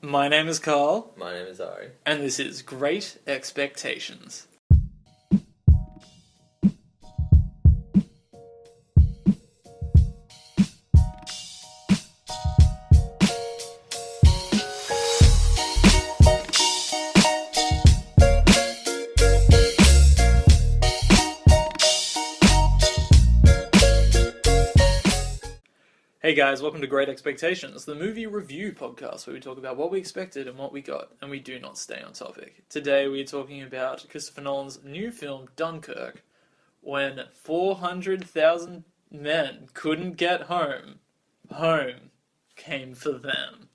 My name is Carl. My name is Ari. And this is Great Expectations. Hey guys, welcome to Great Expectations, the movie review podcast where we talk about what we expected and what we got, and we do not stay on topic. Today we are talking about Christopher Nolan's new film, Dunkirk, when 400,000 men couldn't get home. Home came for them.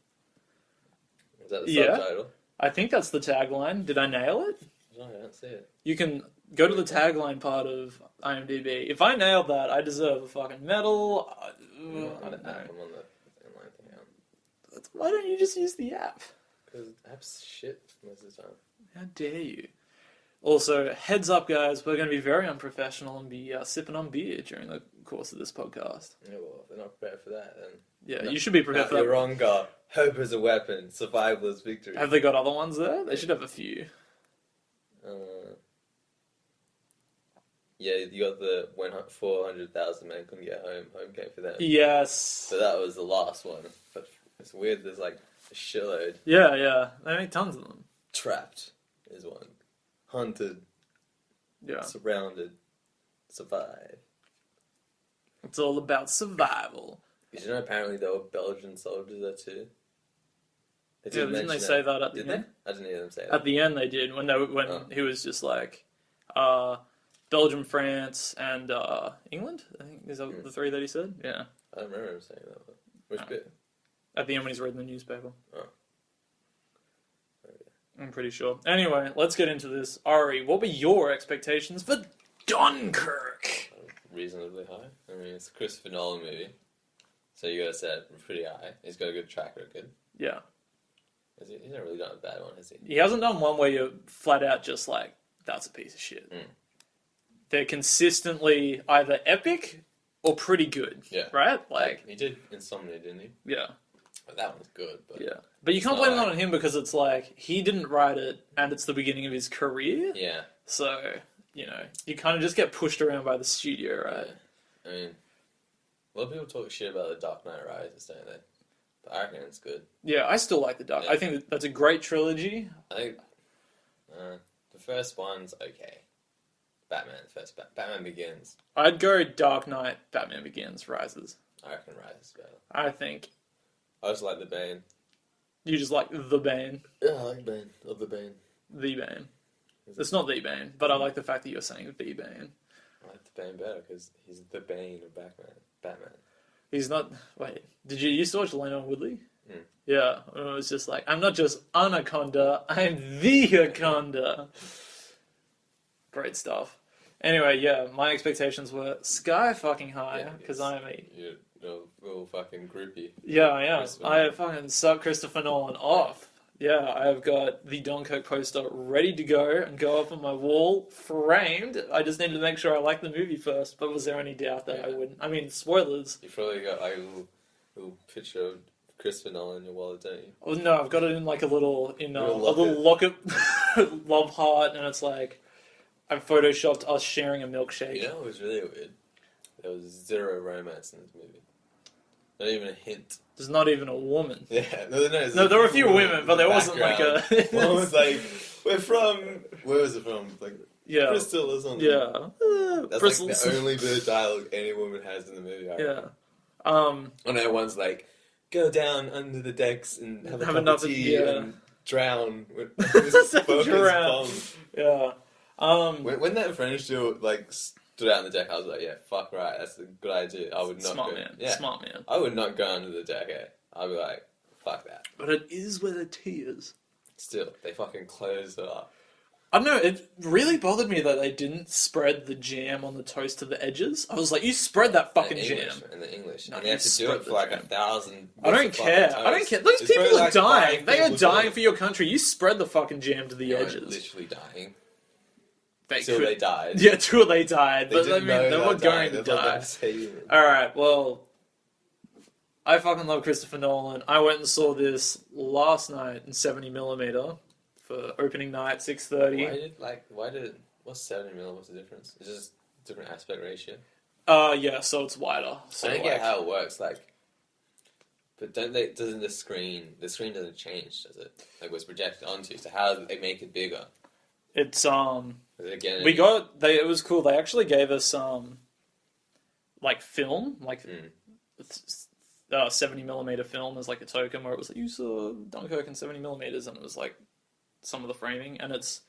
Is that the subtitle? I think that's the tagline. Did I nail it? No, I don't see it. You can go to the tagline part of IMDb. If I nailed that, I deserve a fucking medal. I don't know. I'm on the inline thing now. Why don't you just use the app? Because app's shit most of the time. How dare you? Also, heads up, guys, we're going to be very unprofessional and be sipping on beer during the course of this podcast. Yeah, well, if they're not prepared for that, then... Yeah, no, you should be prepared for that. You're wrong, God. Hope is a weapon. Survival is victory. Have they got other ones there? They should have a few. Yeah, you got the when 400,000 men couldn't get home. Home came for them. Yes. So that was the last one. But it's weird, there's like a shitload. Yeah. They make tons of them. Trapped is one. Hunted. Yeah. Surrounded. Survive. It's all about survival. Did you know apparently there were Belgian soldiers there too? Didn't they say that at the end? I didn't hear them say that. At the end they did, when he was just like, Belgium, France, and England? I think is that the three that he said? Yeah. I don't remember him saying that. But which bit? At the end when he's reading the newspaper. Oh. Okay. I'm pretty sure. Anyway, let's get into this. Ari, what were your expectations for Dunkirk? Reasonably high. I mean, it's a Christopher Nolan movie. So you gotta set it pretty high. He's got a good track record. Yeah. He's not really done a bad one, has he? He hasn't done one where you're flat out just like, that's a piece of shit. Mm. They're consistently either epic or pretty good. Yeah. Right? Like he did Insomnia, didn't he? Yeah. But that one's good. But yeah. But you can't blame it on him because it's like, he didn't write it and it's the beginning of his career. Yeah. So, you kind of just get pushed around by the studio, right? Yeah. I mean, a lot of people talk shit about The Dark Knight Rises, don't they? But I reckon it's good. Yeah, I still like The Dark. Yeah. I think that's a great trilogy. I think the first one's okay. Batman Begins. I'd go Dark Knight, Batman Begins, Rises. I reckon Rises is better. I think. I just like the Bane. You just like the Bane? Yeah, I like Bane. Love the Bane. The Bane. It's not the Bane, but I like the fact that you're saying the Bane. I like the Bane better because he's the Bane of Batman. He's not... Wait, did you used to watch Leno Woodley? Mm. Yeah, it was just like, I'm not just Anaconda, I'm the Aconda. Great stuff. Anyway, yeah, my expectations were sky fucking high, because I'm a... You're a little fucking groupie. Yeah, I am. I fucking suck Christopher Nolan off. Yeah, I've got the Dunkirk poster ready to go and go up on my wall, framed. I just needed to make sure I liked the movie first, but was there any doubt that I wouldn't? I mean, spoilers. You probably got like a little picture of Christopher Nolan in your wallet, don't you? Oh, no, I've got it in like a little locket love heart, and it's like, I've photoshopped us sharing a milkshake. You know, it was really weird. There was zero romance in this movie. Not even a hint. There's not even a woman. Yeah, no, there were a few women, but there wasn't like a... One was like, we're from... Where was it from? Like, Bristol or something. Yeah. That's Bristol's... like the only bit of dialogue any woman has in the movie. Yeah. And everyone's like, go down under the decks and have a cup of tea and drown. Drown. Yeah. When that French dude, like... stood out on the deck, I was like, yeah, fuck right, that's a good idea. I would not Smart go. Man. Yeah. Smart man. I would not go under the deck, I'd be like, fuck that. But it is where the tea is. Still, they fucking closed it up. I don't know, it really bothered me that they didn't spread the jam on the toast to the edges. I was like, you spread that fucking jam. In the English. No, and they have to do it for like 1,000... I don't care. Those people are dying. They are dying for your country. You spread the fucking jam to the edges. Literally dying. They died. Yeah, till they died. They but I mean, they were going to die. Alright, well, I fucking love Christopher Nolan. I went and saw this last night in 70mm for opening night, 6:30. What's 70mm? What's the difference? It's just different aspect ratio. Yeah, so it's wider. So I don't get how it works, but doesn't the screen doesn't change, does it? Like, what's projected onto, so how do they make it bigger? It's, Again, it was cool, they actually gave us, like, film, 70mm film as, like, a token, where it was like, you saw Dunkirk in 70mm, and it was, like, some of the framing, and it's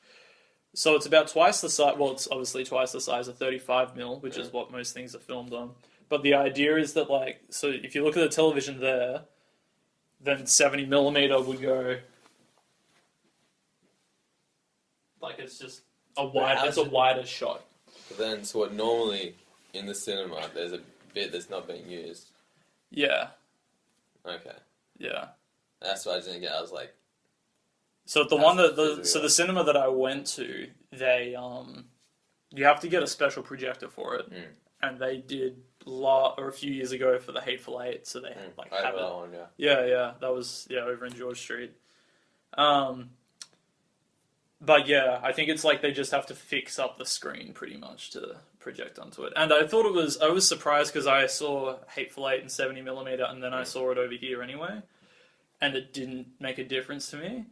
about twice the size, well, it's obviously twice the size of 35mm, which is what most things are filmed on. But the idea is that, like, so if you look at the television there, then 70mm would go, like, it's just a wider shot. But then, so what normally in the cinema, there's a bit that's not being used. Yeah. Okay. Yeah. That's what I didn't get. I was like, so the cinema that I went to, they you have to get a special projector for it, and they did a few years ago for the Hateful Eight, so they had have it. One, Yeah, that was over in George Street. But yeah, I think it's like they just have to fix up the screen pretty much to project onto it. And I was surprised because I saw Hateful Eight in 70mm, and then I saw it over here anyway, and it didn't make a difference to me.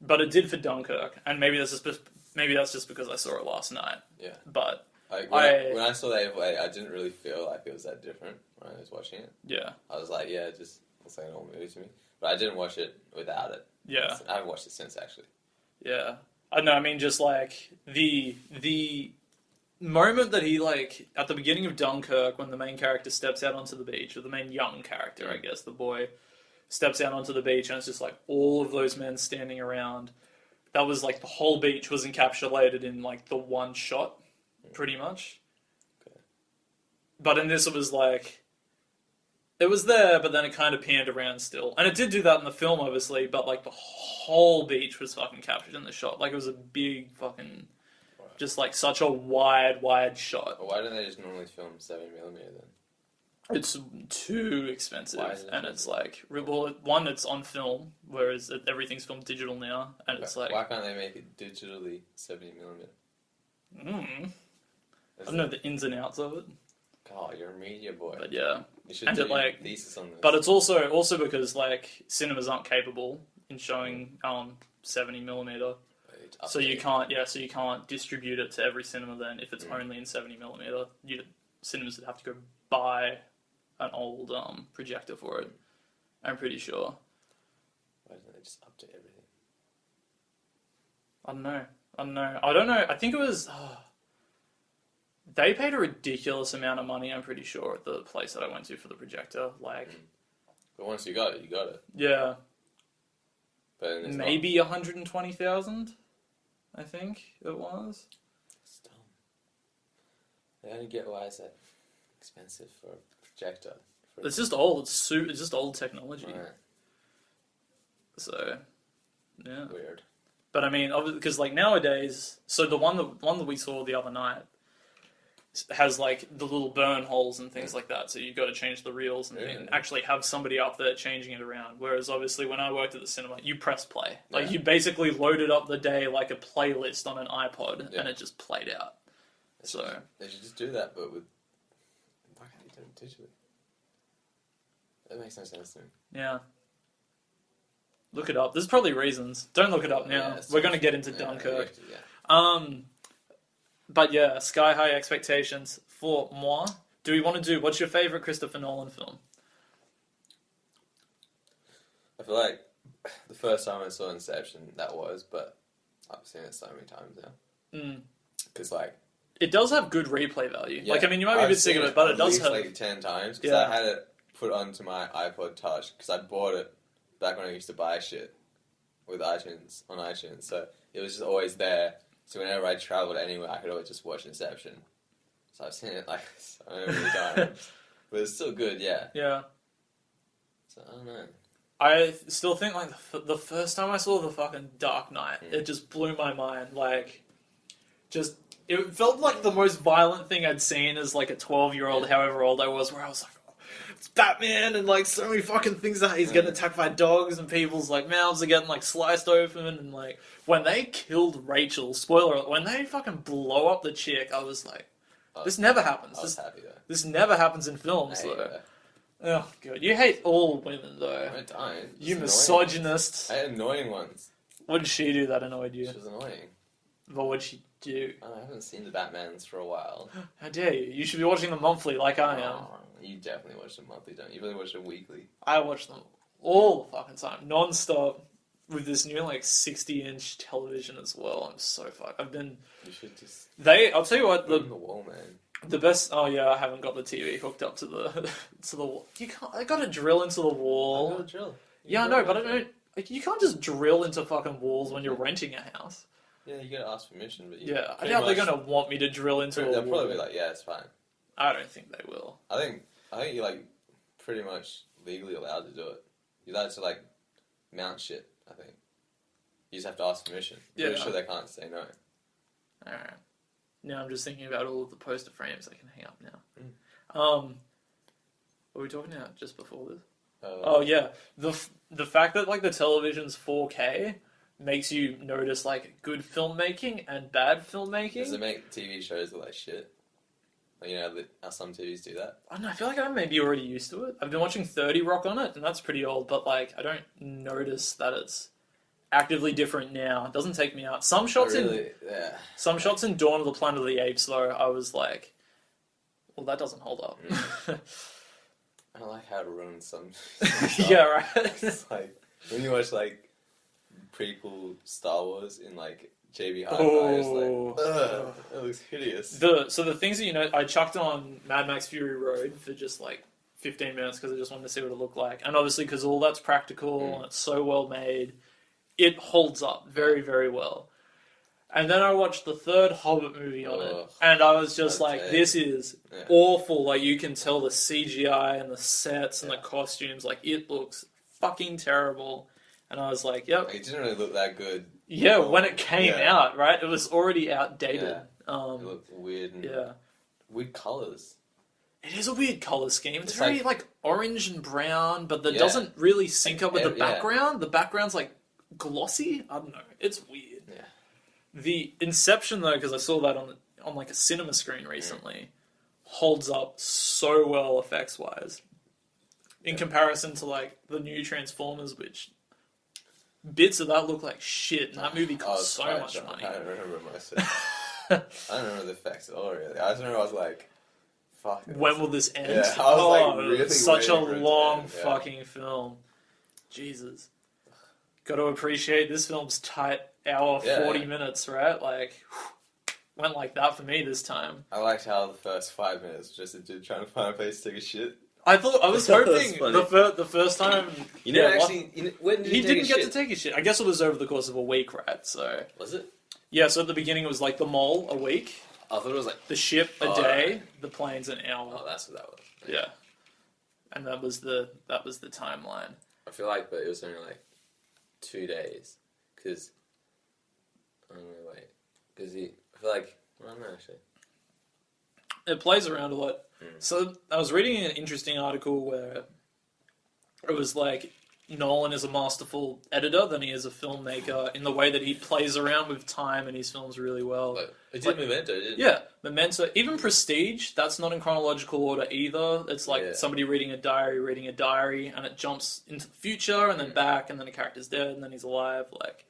But it did for Dunkirk, and maybe that's just because I saw it last night. Yeah. But when I saw that, I didn't really feel like it was that different when I was watching it. Yeah. I was like, yeah, it just looks like an old movie to me. But I didn't watch it without it. Yeah. I haven't watched it since, actually. Yeah. I know. I mean, just like the moment that he, like, at the beginning of Dunkirk, when the main character steps out onto the beach, or the main young character, I guess, the boy, steps out onto the beach, and it's just like all of those men standing around. That was like the whole beach was encapsulated in like the one shot, pretty much. Okay. But in this, it was like it was there, but then it kind of panned around still, and it did do that in the film, obviously. But like the whole beach was fucking captured in the shot. Like it was a big fucking, just like such a wide shot. But why don't they just normally film 7mm then? It's too expensive, and it's like, well, one, it's on film, whereas everything's filmed digital now, and it's like, why can't they make it digitally 70mm? I don't know the ins and outs of it. God, you're a media boy. But yeah, you should do a thesis on this. But it's also because like cinemas aren't capable in showing 70mm, so you can't distribute it to every cinema. Then if it's only in 70mm, cinemas would have to go buy an old projector for it. I'm pretty sure. Why don't they just update everything? I don't know. I think it was. They paid a ridiculous amount of money, I'm pretty sure, at the place that I went to for the projector. Like, but once you got it, you got it. Yeah. But maybe 120,000. I think it was. It's dumb. I don't get why it's that expensive for a projector. It's just old. It's just old technology. Right. So, yeah. Weird. But I mean, because like nowadays, so the one that we saw the other night has like the little burn holes and things like that. So you've got to change the reels and actually have somebody up there changing it around. Whereas obviously when I worked at the cinema, you press play. Like you basically loaded up the day like a playlist on an iPod and it just played out. They should just do that, but with why can't you do it digitally? That makes no sense to me. Yeah. Look it up. There's probably reasons. Don't look it up now. We're going to get into Dunkirk. But yeah, sky high expectations for moi. Do we want to do, what's your favourite Christopher Nolan film? I feel like the first time I saw Inception, but I've seen it so many times now. Because like... It does have good replay value. Yeah. Like, I mean, you might be a bit sick of it, but it does have... like 10 times, because I had it put onto my iPod Touch, because I bought it back when I used to buy shit with iTunes, on iTunes, so it was just always there. So whenever I travelled anywhere, I could always just watch Inception. So I've seen it like so many times. But it's still good, yeah. Yeah. So I don't know. I still think like the first time I saw the fucking Dark Knight, it just blew my mind. Like, just, it felt like the most violent thing I'd seen as like a 12-year-old, however old I was, where I was like, it's Batman, and like so many fucking things that he's getting attacked by dogs, and people's like mouths are getting like sliced open, and like when they killed Rachel, spoiler alert, when they fucking blow up the chick, I was like, this never happens. I was happy though. This never happens in films though. Oh god, you hate all women though. I don't. You misogynist. I had annoying ones. What did she do that annoyed you? She was annoying. But what did she do? I haven't seen the Batmans for a while. How dare you? You should be watching them monthly like I am. You definitely watch them monthly, don't you? You really watch them weekly. I watch them all the fucking time, non-stop, with this new like 60-inch television as well. I'm so fucked. You should just... I'll tell you what, the wall, man. The best... Oh yeah, I haven't got the TV hooked up to the to the wall. You can't... I got to drill into the wall. I got to drill. Yeah, I know, but I don't... Like, you can't just drill into fucking walls when you're renting a house. Yeah, you gotta ask permission, but I doubt they're gonna want me to drill into a wall. They'll probably be like, yeah, it's fine. I don't think they will. I think you're like pretty much legally allowed to do it. You're allowed to like mount shit, I think. You just have to ask permission. Yeah. Pretty sure they can't say no. Alright. Now I'm just thinking about all of the poster frames I can hang up now. What were we talking about just before this? Oh yeah, the fact that like the television's 4K makes you notice like good filmmaking and bad filmmaking. Does it make TV shows look like shit? Like, you know how some TVs do that? I don't know, I feel like I'm maybe already used to it. I've been watching 30 Rock on it, and that's pretty old, but like I don't notice that it's actively different now. It doesn't take me out. Some shots in Dawn of the Planet of the Apes though, I was like, well, that doesn't hold up. I don't like how it ruins some yeah, right. It's like when you watch like prequel Star Wars in like JB Hi-Fi, it's like, ugh, it looks hideous. So the things that you know, I chucked on Mad Max Fury Road for just like 15 minutes because I just wanted to see what it looked like, and obviously because all that's practical and it's so well made, it holds up very, very well. And then I watched the third Hobbit movie on it, and I was just like, this is awful. Like, you can tell the CGI and the sets and the costumes, like, it looks fucking terrible. And I was like, yep. It didn't really look that good. Yeah, when it came out, right? It was already outdated. Yeah. It looked weird and weird colours. It is a weird colour scheme. It's very, like, orange and brown, but that doesn't really sync up with the background. The background's, like, glossy. I don't know. It's weird. Yeah. The Inception, though, because I saw that on like a cinema screen recently, holds up so well effects-wise. In comparison to like the new Transformers, which bits of that look like shit, and that movie cost so much money. I don't remember most of it. I don't remember the effects at all, really. I just remember I was like, fuck. When will this end? Yeah, I was like really such a long fucking film. Jesus. Got to appreciate this film's tight hour 40 minutes, right? Like, went like that for me this time. I liked how the first 5 minutes was just a dude trying to find a place to take a shit. I was hoping the first time. You know, actually, when did he didn't get to take a shit. I guess it was over the course of a week, right? So was it? Yeah. So at the beginning it was like the mall a week. I thought it was like the ship a day, the planes an hour. Oh, that's what that was. Yeah. And that was the timeline. I feel like, but it was only like 2 days because I don't know. Because I feel like I don't know actually. It plays around a lot. So I was reading an interesting article where it was like Nolan is a masterful editor than he is a filmmaker in the way that he plays around with time in his films really well. It did Memento, didn't it? Yeah, Memento. Even Prestige, that's not in chronological order either. It's like somebody reading a diary, and it jumps into the future and then back, and then the character's dead and then he's alive. Like,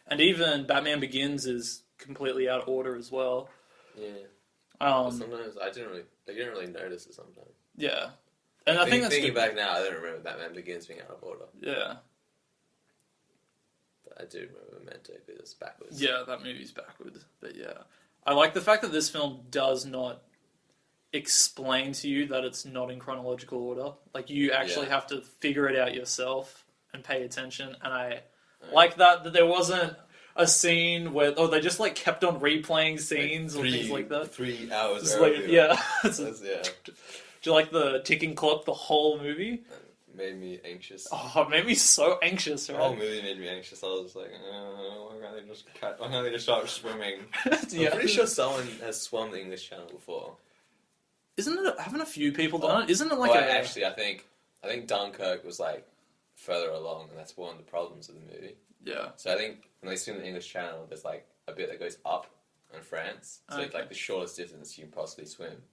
and even Batman Begins is completely out of order as well. Yeah. Sometimes I didn't really notice it sometimes. Yeah. And I think that's thinking back now, I don't remember Batman Begins being out of order. Yeah. But I do remember Memento because it's backwards. Yeah, that movie's backwards. But yeah. I like the fact that this film does not explain to you that it's not in chronological order. Like, you actually have to figure it out yourself and pay attention. And I like that there wasn't a scene where they just like kept on replaying scenes or things like that. 3 hours just earlier. Like, yeah. Do you like the ticking clock the whole movie? It made me anxious. Oh, it made me so anxious, right? The whole movie made me anxious. I was just like, why can't they just start swimming? I'm pretty sure someone has swum the English Channel before. isn't it? Haven't a few people done it? Isn't it like actually, I think Dunkirk was like further along, and that's one of the problems of the movie. Yeah. So I think when they swim the English Channel, there's like a bit that goes up in France, so it's like the shortest distance you can possibly swim.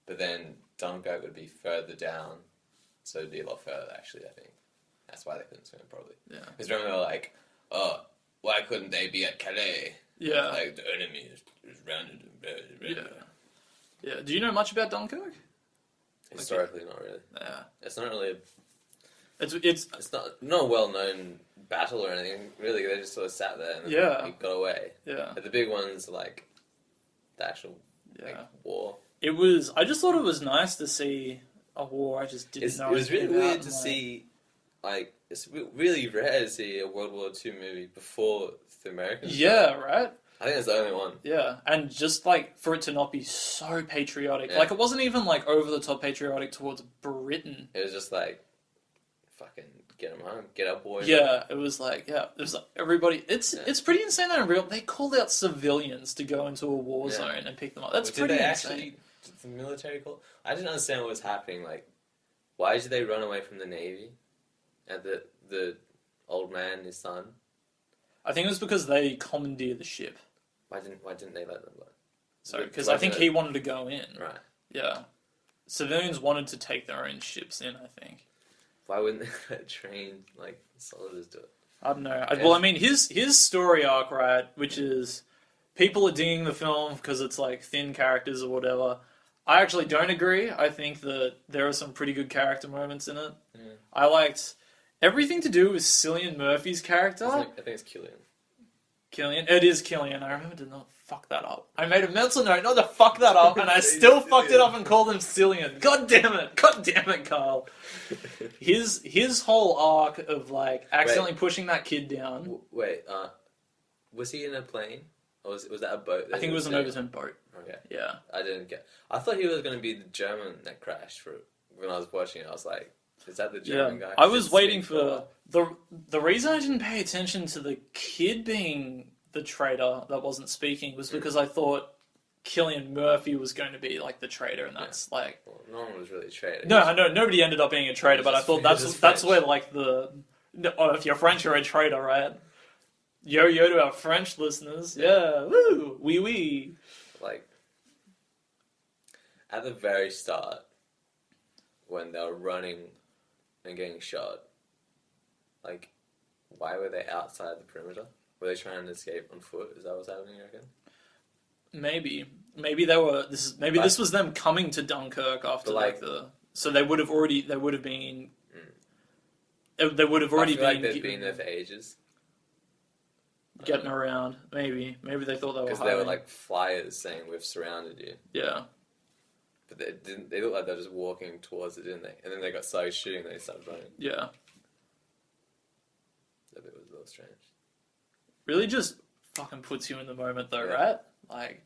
But then Dunkirk would be further down, so it'd be a lot further. Actually, I think that's why they couldn't swim probably. Yeah. Because remember they were like, oh, why couldn't they be at Calais? Yeah. Like the enemy is rounded and Yeah. Yeah. Do you know much about Dunkirk? Historically, not really. Yeah. It's not really. It's not a well-known battle or anything. Really, they just sort of sat there and it got away. Yeah. But the big ones are like the actual war. It was. I just thought it was nice to see a war. I just didn't know. It was really weird to see. Like, it's really rare to see a World War II movie before the Americans. Yeah. Right. I think it's the only one. Yeah, and just like for it to not be so patriotic, like it wasn't even like over the top patriotic towards Britain. It was just like, fucking get them home, get our boys. Yeah, it was like everybody. It's pretty insane that in real they called out civilians to go into a war zone and pick them up. That's pretty insane. Actually, did the military call? I didn't understand what was happening. Like, why did they run away from the Navy? And the old man and his son. I think it was because they commandeered the ship. Why didn't they let them go? So, because I think he wanted to go in. Right. Yeah. Civilians wanted to take their own ships in, I think. Why wouldn't they let trained, like, soldiers do it? I don't know. Well, I mean, his story arc, right, which is people are dinging the film because it's, like, thin characters or whatever. I actually don't agree. I think that there are some pretty good character moments in it. Yeah. I liked everything to do with Cillian Murphy's character. I think it's Killian. Killian? It is Killian. I remember to not fuck that up. I made a mental note not to fuck that up, and I still fucked it up and called him Cillian. God damn it, Carl. His whole arc of, like, accidentally pushing that kid down. Was he in a plane? Or was that a boat? I think it was an overturned boat. Okay. Yeah. I didn't get... I thought he was going to be the German that crashed when I was watching it. I was like, is that the German guy? I was waiting for... The reason I didn't pay attention to the kid being the traitor that wasn't speaking was because I thought Cillian Murphy was going to be, like, the traitor, and that's, like... Well, no one was really a traitor. No, I know, nobody ended up being a traitor, but I thought that's where, like, if you're French, you're a traitor, right? Yo to our French listeners. Yeah, woo, wee wee. Like, at the very start, when they were running and getting shot, like, why were they outside the perimeter? Were they trying to escape on foot? Is that what's happening, you reckon? Maybe they were. This was them coming to Dunkirk after so they would have been. They would have already I feel like they'd been there for ages. Getting around, maybe they thought they were because they were like flyers saying we've surrounded you. Yeah, but they didn't. They looked like they were just walking towards it, didn't they? And then they got started shooting. And they started running. Yeah, that bit was a little strange. Really, just fucking puts you in the moment, though, right? Like,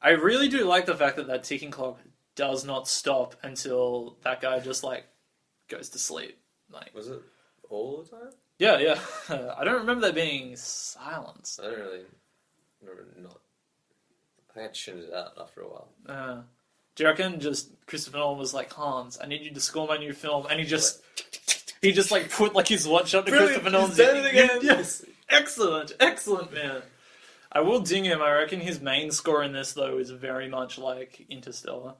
I really do like the fact that ticking clock does not stop until that guy just like goes to sleep. Like, was it all the time? Yeah. I don't remember there being silence. I don't really remember not. I think I tuned it out after a while. Do you reckon just Christopher Nolan was like, Hans, I need you to score my new film, and he just like put like his watch up to Christopher Nolan's done it again. Yes, excellent, man. I will ding him. I reckon his main score in this though is very much like Interstellar.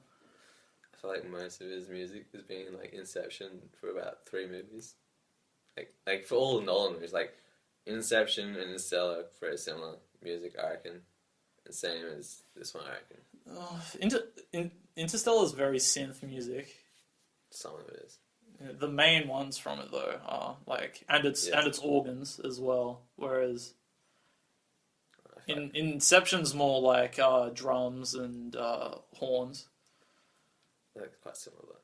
I feel like most of his music has been like Inception for about 3 movies. Like for all Nolan movies, like Inception and Interstellar, very similar music, I reckon. And same as this one, I reckon. Interstellar is very synth music. Some of it is. The main ones from it though are like, and it's organs as well. Whereas Inception's more like drums and horns. They're quite similar though.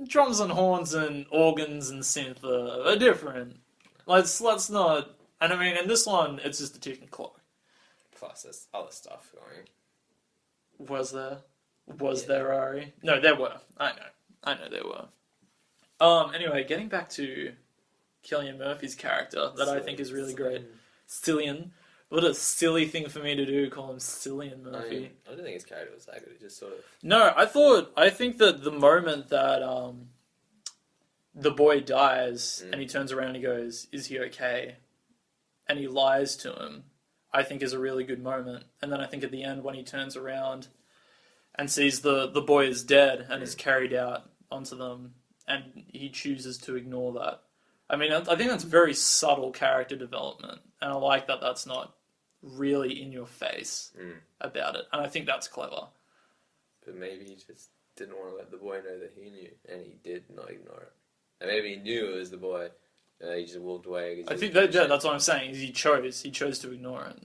Drums and horns and organs and synth are different. Let's not. And I mean, in this one, it's just a ticking clock. Plus, there's other stuff going. Was there, Ari? No, there were. I know there were. Anyway, getting back to Cillian Murphy's character that I think is really great. Cillian. What a silly thing for me to do, call him Cillian Murphy. I don't think his character was that good. He just sort of... No, I think that the moment that the boy dies and he turns around and he goes, "Is he okay?" and he lies to him, I think is a really good moment. And then I think at the end when he turns around and sees the boy is dead and is carried out onto them, and he chooses to ignore that. I mean, I think that's very subtle character development, and I like that that's not really in your face about it, and I think that's clever. But maybe he just didn't want to let the boy know that he knew, and he did not ignore it. And maybe he knew it was the boy, and he just walked away. I think that's what I'm saying, is he chose to ignore it.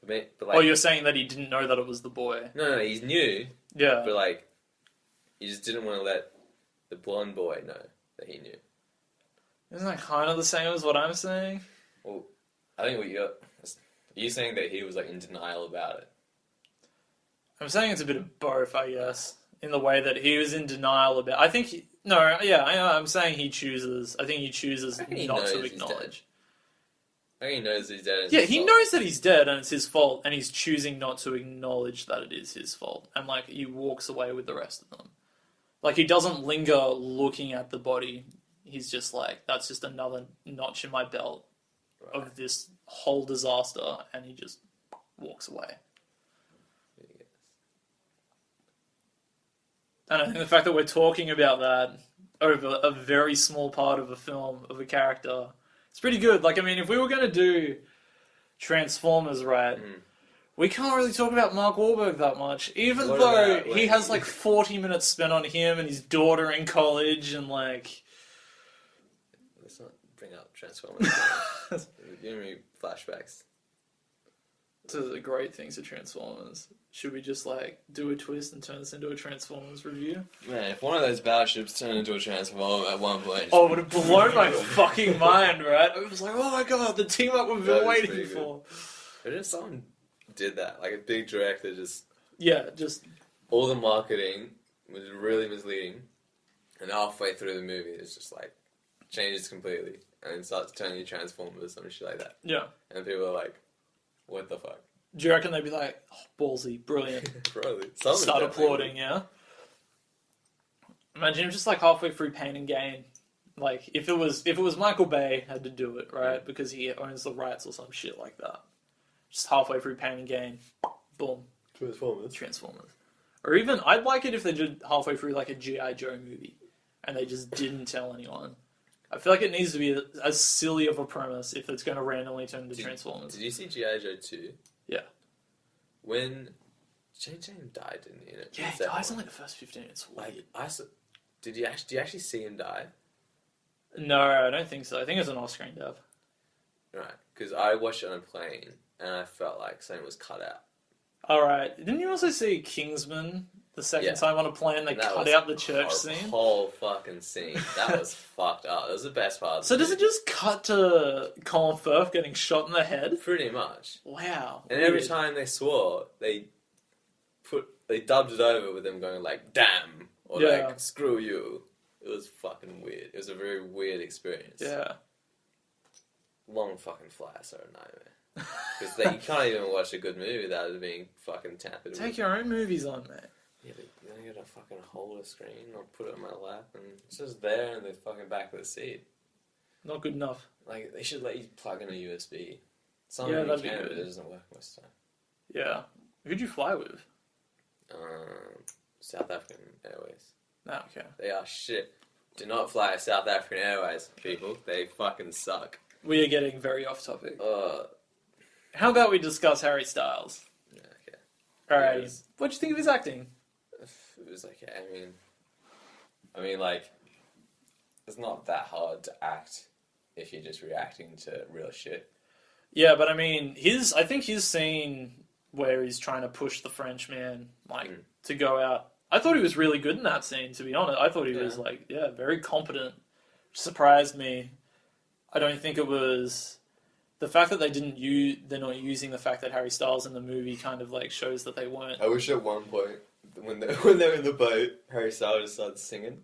But like, oh, you're saying that he didn't know that it was the boy? No, he knew. Yeah. But like, he just didn't want to let the blonde boy know that he knew. Isn't that kind of the same as what I'm saying? Well, I think you're saying that he was like in denial about it. I'm saying it's a bit of both, I guess, in the way that he was in denial about. I'm saying he chooses. I think he chooses not to acknowledge. I think he knows he's dead. Yeah, he knows that he's dead and it's his fault, and he's choosing not to acknowledge that it is his fault, and like he walks away with the rest of them. Like he doesn't linger looking at the body. He's just like, that's just another notch in my belt of this whole disaster, and he just walks away. Yes. And I think the fact that we're talking about that over a very small part of a film, of a character, it's pretty good. Like, I mean, if we were going to do Transformers, right, we can't really talk about Mark Wahlberg that much, even though he has like 40 minutes spent on him and his daughter in college, and like... Let's not bring up Transformers. Give me flashbacks. To the great things of Transformers. Should we just like do a twist and turn this into a Transformers review? Man, if one of those battleships turned into a Transformer at one point... Oh, it would have blown my fucking mind, right? It was like, oh my god, the team up we've been waiting for. But if someone did that, like a big director just... Yeah, just... All the marketing was really misleading, and halfway through the movie it's just like, changes completely, and then starts turning into Transformers or some shit like that. Yeah. And people are like, what the fuck? Do you reckon they'd be like, oh, ballsy, brilliant? Probably. Start applauding, yeah? Imagine just like halfway through Pain and Gain. Like, if it was Michael Bay had to do it, right? Because he owns the rights or some shit like that. Just halfway through Pain and Gain, boom. Transformers. Or even, I'd like it if they did halfway through like a G.I. Joe movie, and they just didn't tell anyone. I feel like it needs to be as silly of a premise if it's going to randomly turn into Transformers. Did you see G.I. Joe 2? Yeah. When Shane died, didn't he? Yeah, he dies in like the first 15 minutes. Like, did you actually see him die? No, I don't think so. I think it's an off-screen death. Right, because I watched it on a plane, and I felt like something was cut out. Alright, didn't you also see Kingsman the second time on a plane? They cut out the church scene? The whole fucking scene. That was fucked up. That was the best part. So does it just cut to Colin Firth getting shot in the head? Pretty much. Wow. And every time they swore, they dubbed it over with them going like, damn, or like, screw you. It was fucking weird. It was a very weird experience. Yeah. Long fucking flights are a nightmare. Because you can't even watch a good movie without it being fucking tampered with. Take your own movies on, mate. Yeah, but you gotta fucking hold a screen or put it on my lap, and it's just there in the fucking back of the seat. Not good enough. Like, they should let you plug in a USB. Yeah, that'd be good. But it doesn't work most of the Yeah. Who'd you fly with? South African Airways. Oh, okay. They are shit. Do not fly South African Airways, people. They fucking suck. We are getting very off topic. How about we discuss Harry Styles? Yeah, okay. Alrighty. What'd you think of his acting? It was okay. I mean, like, it's not that hard to act if you're just reacting to real shit. Yeah, but I mean, I think his scene where he's trying to push the French man, like, to go out, I thought he was really good in that scene, to be honest. I thought he was, like, very competent. Surprised me. I don't think it was... The fact that they're not using the fact that Harry Styles in the movie kind of, like, shows that they weren't. I wish at one point, when they're in the boat, Harry Styles just started singing.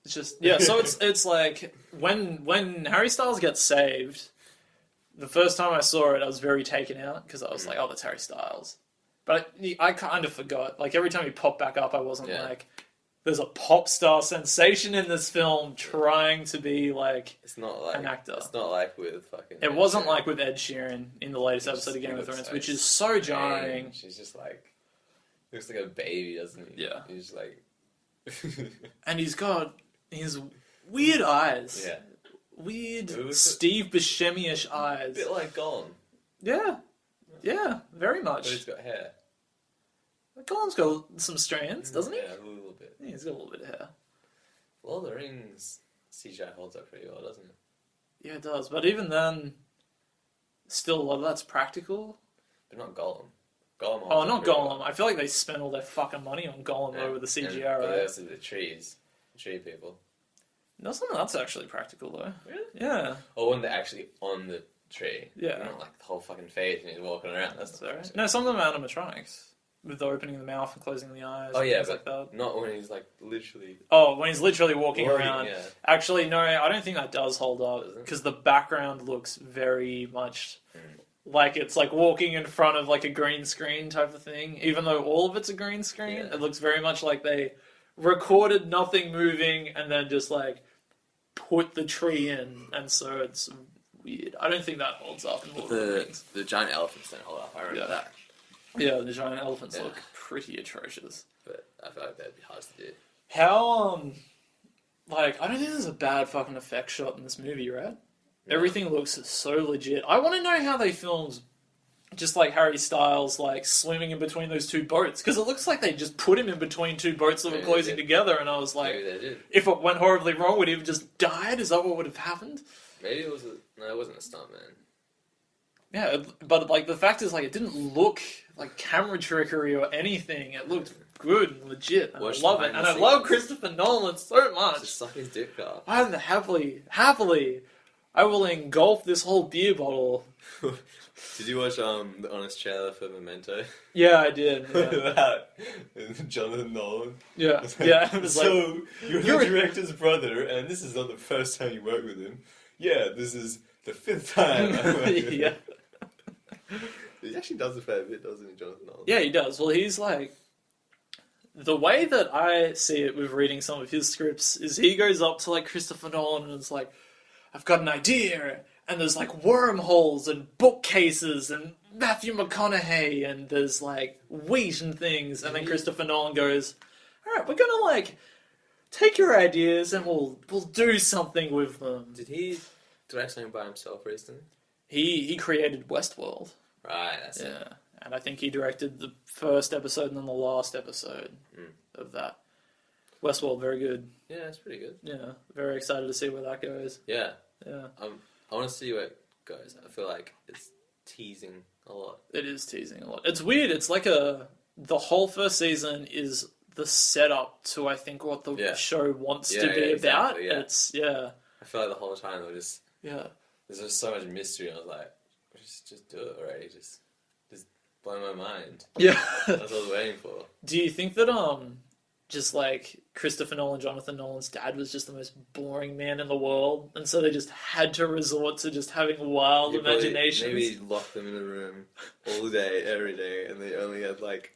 It's just... Yeah, so it's like, when Harry Styles gets saved, the first time I saw it, I was very taken out because I was like, "Oh, that's Harry Styles," but I kind of forgot. Like every time he popped back up, I wasn't like, "There's a pop star sensation in this film trying to be like it's not like an actor." It's not like with fucking. It wasn't like with Ed Sheeran in the latest episode of Game of Thrones, which is so jarring. She's just like looks like a baby, doesn't he? Yeah. He's like, and he's got his weird eyes. Yeah. Weird Steve Buscemi-ish eyes. A bit like Gollum. Yeah. Yeah, very much. But he's got hair. Gollum's got some strands, doesn't he? Yeah, a little bit. Yeah, he's got a little bit of hair. Lord of the Rings CGI holds up pretty well, doesn't it? Yeah, it does. But even then, still a lot of that's practical. But not Gollum. Gollum holds Oh, up not pretty Gollum. well. I feel like they spent all their fucking money on Gollum over the CGI, But right? also the trees. The tree people. No, some of that's actually practical, though. Really? Yeah. Or when they're actually on the tree. Yeah. Not like the whole fucking face and he's walking around. That's all right. No, some of them are animatronics. With the opening the mouth and closing the eyes. Oh, yeah, things but like that. not when he's like literally. Oh, when he's literally walking around. Yeah. Actually, no, I don't think that does hold up. Because the background looks very much like it's like walking in front of like a green screen type of thing. Even though all of it's a green screen, it looks very much like they recorded nothing moving and then just like put the tree in. And so it's weird. I don't think that holds up in Lord of the Rings. The giant elephants don't hold up. I remember that. Yeah, the giant elephants look pretty atrocious. But I feel like that'd be hard to do. How, like, I don't think there's a bad fucking effect shot in this movie, right? No. Everything looks so legit. I want to know how they filmed just like Harry Styles, like, swimming in between those two boats. Because it looks like they just put him in between two boats that were closing together, and I was like, if it went horribly wrong, would he have just died? Is that what would have happened? Maybe it was no, it wasn't a stuntman. Yeah, but like the fact is, like, it didn't look like camera trickery or anything. It looked good and legit. And I love it, and I love Christopher Nolan so much. Just suck his dick off. I happily, I will engulf this whole beer bottle. Did you watch the Honest trailer for Memento? Yeah, I did. Yeah. Jonathan Nolan. Yeah, yeah. It was so you're the director's brother, and this is not the first time you work with him. Yeah, this is the 5th time I worked with him. He actually does a fair bit, doesn't he, Jonathan Nolan? Yeah, he does. Well, he's like... The way that I see it with reading some of his scripts is he goes up to, like, Christopher Nolan and it's like, I've got an idea, and there's, like, wormholes and bookcases and Matthew McConaughey and there's, like, wheat and things, and then Christopher Nolan goes, alright, we're gonna, like, take your ideas and we'll do something with them. Did he direct something by himself recently? He created Westworld. Right, that's it. Yeah, and I think he directed the first episode and then the last episode of that. Westworld, very good. Yeah, it's pretty good. Yeah, very excited to see where that goes. Yeah. Yeah. I want to see where it goes. I feel like it's teasing a lot. It is teasing a lot. It's weird. It's like the whole first season is the setup to, I think, what the show wants to be about. Yeah. It's, I feel like the whole time they were just... Yeah. There's just so much mystery, and I was like, just do it already. Just blow my mind. Yeah. That's what I was waiting for. Do you think that, just like Christopher Nolan, Jonathan Nolan's dad was just the most boring man in the world, and so they just had to resort to just having wild imaginations? Maybe lock them in a room all day, every day, and they only had like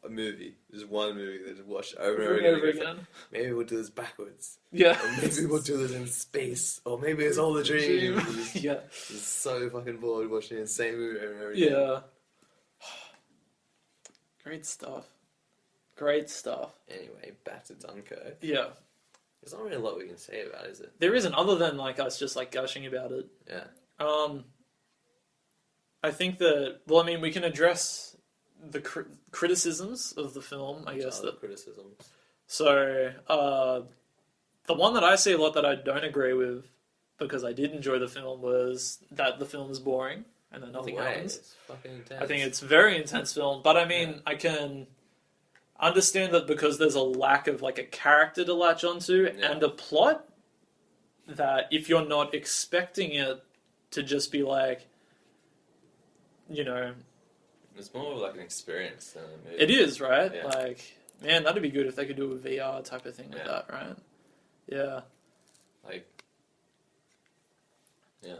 a movie, just one movie they just watch over and over again. Maybe we'll do this backwards. Yeah. Or maybe we'll do this in space. Or maybe it's all a dream. Yeah. Just so fucking bored watching the same movie over and over again. Yeah. Great stuff. Great stuff. Anyway, back to Dunkirk. Yeah. There's not really a lot we can say about it, is it? There isn't, other than like us just like gushing about it. Yeah. I think that, well, I mean, we can address the criticisms of the film, I guess. The criticisms. So, the one that I see a lot that I don't agree with, because I did enjoy the film, was that the film is boring and that nothing happens. It's fucking intense. I think it's a very intense film, but I mean, I can understand that because there's a lack of like a character to latch onto and a plot, that if you're not expecting it to just be like, you know... It's more of like an experience than a movie. It is, right? Yeah. Like, man, that'd be good if they could do a VR type of thing with that, right? Yeah. Like, yeah.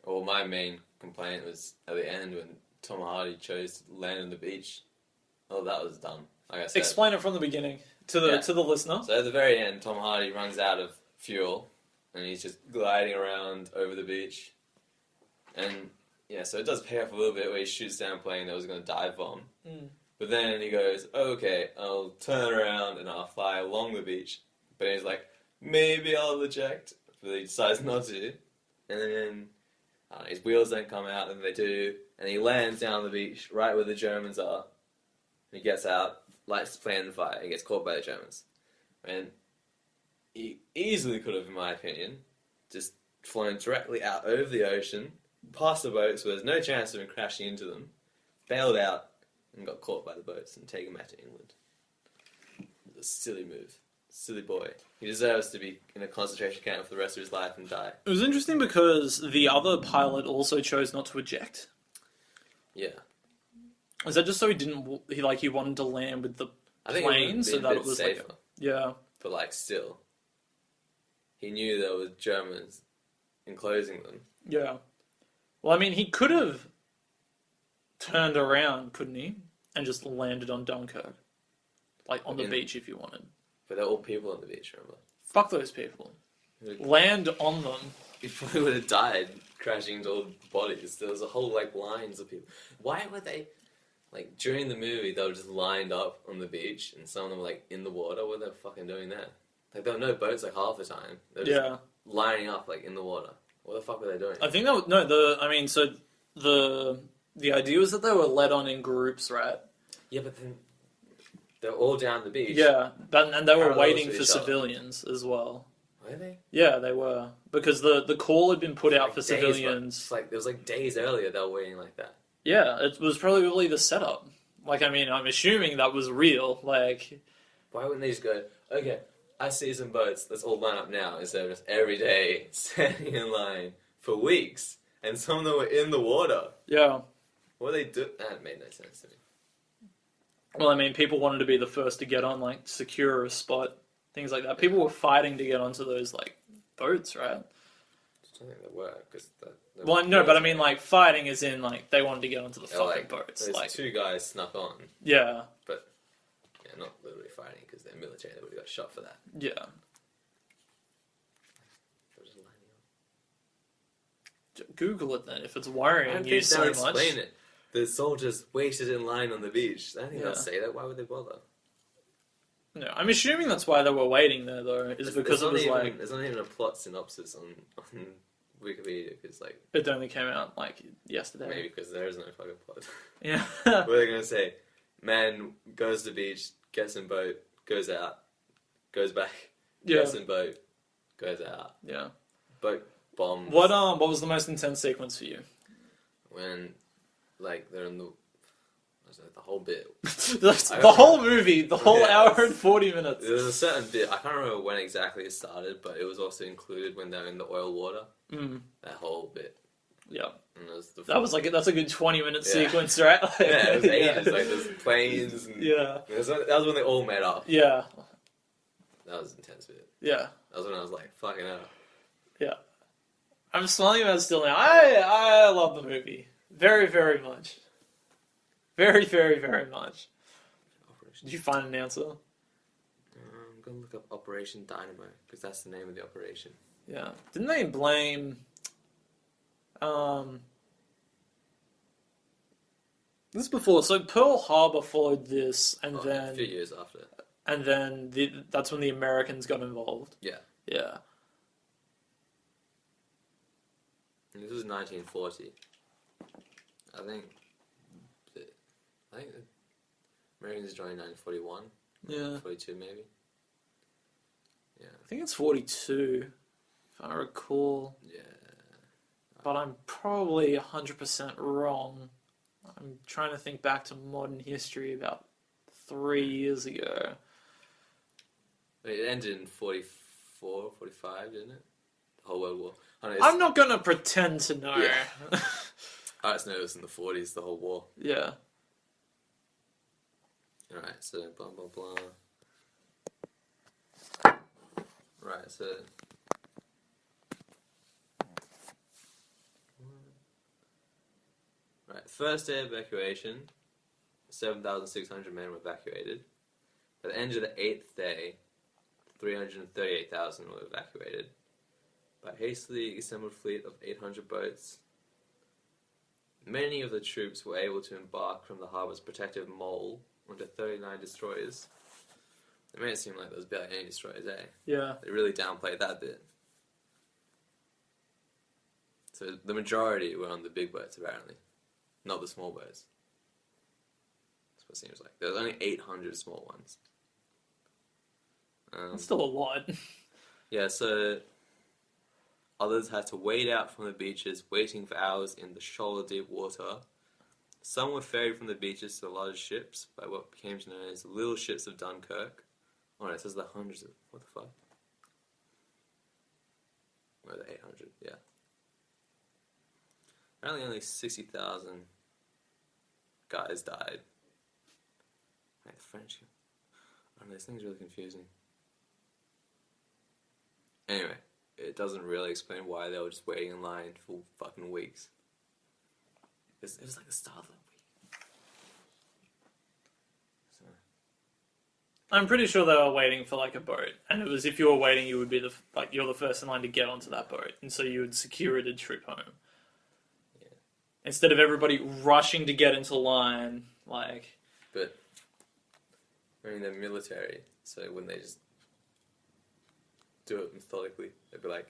Well, my main complaint was at the end when Tom Hardy chose to land on the beach. Oh, that was dumb. Like I said. Explain it from the beginning to the listener. So at the very end, Tom Hardy runs out of fuel, and he's just gliding around over the beach. And yeah, so it does pay off a little bit where he shoots down a plane that was going to dive bomb. Mm. But then he goes, okay, I'll turn around and I'll fly along the beach. But he's like, maybe I'll eject. But he decides not to. And then his wheels don't come out, and they do. And he lands down on the beach right where the Germans are. And he gets out, lights the plane on fire. He gets caught by the Germans. And he easily could have, in my opinion, just flown directly out over the ocean, past the boats where there's no chance of him crashing into them, bailed out, and got caught by the boats and taken back to England. It was a silly move. Silly boy. He deserves to be in a concentration camp for the rest of his life and die. It was interesting because the other pilot also chose not to eject. Yeah. Is that just so he wanted to land with the I think plane, it so would be that a it bit was safer. Yeah. But like still, he knew there was Germans enclosing them. Yeah. Well, I mean, he could have turned around, couldn't he? And just landed on Dunkirk. Like, on the beach if you wanted. But they're all people on the beach, remember? Fuck those people. Land on them. He probably would have died crashing into all the bodies. There was a whole, lines of people. Why were they... during the movie, they were just lined up on the beach, and some of them were, in the water. What were they fucking doing there? There were no boats, half the time. They were just lining up, in the water. What the fuck were they doing? I think that was... No, the idea was that they were led on in groups, right? Yeah, but then... They're all down the beach. Yeah, and they were waiting for each civilians as well. Were they? Yeah, they were. Because the call had been put out for civilians. It was days earlier they were waiting like that. Yeah, it was probably the setup. I'm assuming that was real. Why wouldn't they just go, okay, I see some boats, let's all line up now, instead of just every day standing in line for weeks, and some of them were in the water. Yeah. What they do? That made no sense to me. Well, I mean, people wanted to be the first to get on, secure a spot, things like that. People were fighting to get onto those, boats, right? I don't think they were, because... Well, no, but I mean, fighting is in, they wanted to get onto the fucking boats. Those two guys snuck on. Yeah. But, yeah, not literally fighting, because they're military, they would have got shot for that. Yeah. They're just lining up. Google it, then, if it's worrying you so much. Explain it. The soldiers waited in line on the beach. I don't think they'll say that. Why would they bother? No, I'm assuming that's why they were waiting there, though, because it was There's not even a plot synopsis on Wikipedia, because, it only came out, yesterday. Maybe because there is no fucking plot. Yeah. What are they going to say? Man goes to the beach, gets in boat, goes out, goes back, gets in boat, goes out. Yeah. Boat bombs. What was the most intense sequence for you? When... they're in the whole bit. the whole movie, the whole hour and 40 minutes. There was a certain bit, I can't remember when exactly it started, but it was also included when they're in the oil water. Mm. That whole bit. Yeah. And that's a good 20-minute sequence, right? Yeah, it was ages. There's planes. And that was when they all met up. Yeah. That was an intense bit. Yeah. That was when I was fucking hell. Yeah. I'm smiling about it still now. I love the movie. Very, very much. Very, very, very much. Did you find an answer? I'm going to look up Operation Dynamo, because that's the name of the operation. Yeah. Didn't they blame... This is before... So Pearl Harbor followed this, and then... A few years after. And then that's when the Americans got involved. Yeah. Yeah. And this was 1940. I think the Americans joined in 1941. Yeah. 42 maybe. Yeah. I think it's 42, if I recall. Yeah. But I'm probably 100% wrong. I'm trying to think back to modern history about 3 years ago. It ended in 44, 45, didn't it? The whole World War. I'm not going to pretend to know. Yeah. I just know it was in the 40s, the whole war. Yeah. Alright, so blah, blah, blah. Right, so... Right, first day of evacuation, 7,600 men were evacuated. By the end of the 8th day, 338,000 were evacuated. By a hastily assembled fleet of 800 boats, many of the troops were able to embark from the harbour's protective mole onto 39 destroyers. It made it seem like there was barely any destroyers, eh? Yeah. They really downplayed that bit. So the majority were on the big boats, apparently. Not the small boats. That's what it seems like. There was only 800 small ones. That's still a lot. Yeah, so others had to wade out from the beaches, waiting for hours in the shoulder-deep water. Some were ferried from the beaches to the larger ships by what became known as the little ships of Dunkirk. Oh no, it says the hundreds of... What the fuck? Or the 800, yeah. Apparently only 60,000 guys died. Right, the French... I don't know, this thing's really confusing. Anyway, it doesn't really explain why they were just waiting in line for fucking weeks. It was like the start of that week. So. I'm pretty sure they were waiting for like a boat, and it was if you were waiting, you would be you're the first in line to get onto that boat, and so you would secure it a trip home. Yeah. Instead of everybody rushing to get into line, like. But I mean, they're military, so when they just do it methodically, they'd be like,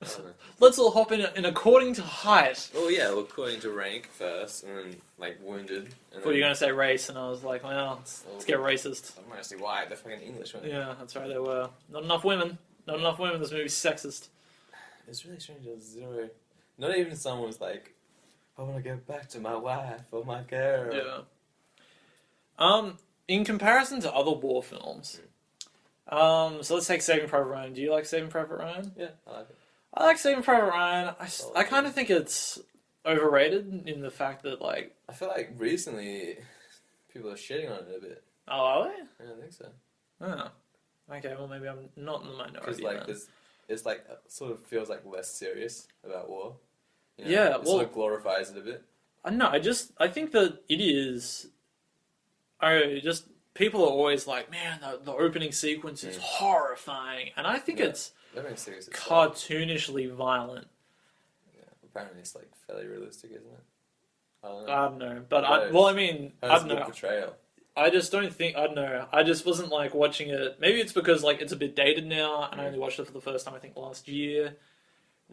I don't know. Let's all hop in according to height. Well, yeah, well, according to rank first, and then, like, wounded. And Thought you were going to say race, and I was like, well, let's get racist. I'm mostly white, they're fucking English, weren't they? Yeah, that's right, they were. Not enough women. Not enough women, this movie's sexist. It's really strange, there was zero... Not even someone was like, I want to go back to my wife or my girl. Yeah. In comparison to other war films, so let's take Saving Private Ryan. Do you like Saving Private Ryan? Yeah, I like it. I like Saving Private Ryan. I kind of think it's overrated in the fact that, like... I feel like recently people are shitting on it a bit. Oh, are they? I don't think so. Oh. Okay, well, maybe I'm not in the minority. Because, like, it's like, sort of feels like less serious about war. You know? Yeah, it sort of glorifies it a bit. No, I think that it is... People are always like, man, the opening sequence is horrifying. And I think it's cartoonishly violent. Yeah, apparently it's like fairly realistic, isn't it? I don't know. But I don't know. Portrayal. I just don't think, I don't know. I just wasn't like watching it. Maybe it's because like it's a bit dated now, and I only watched it for the first time, I think, last year.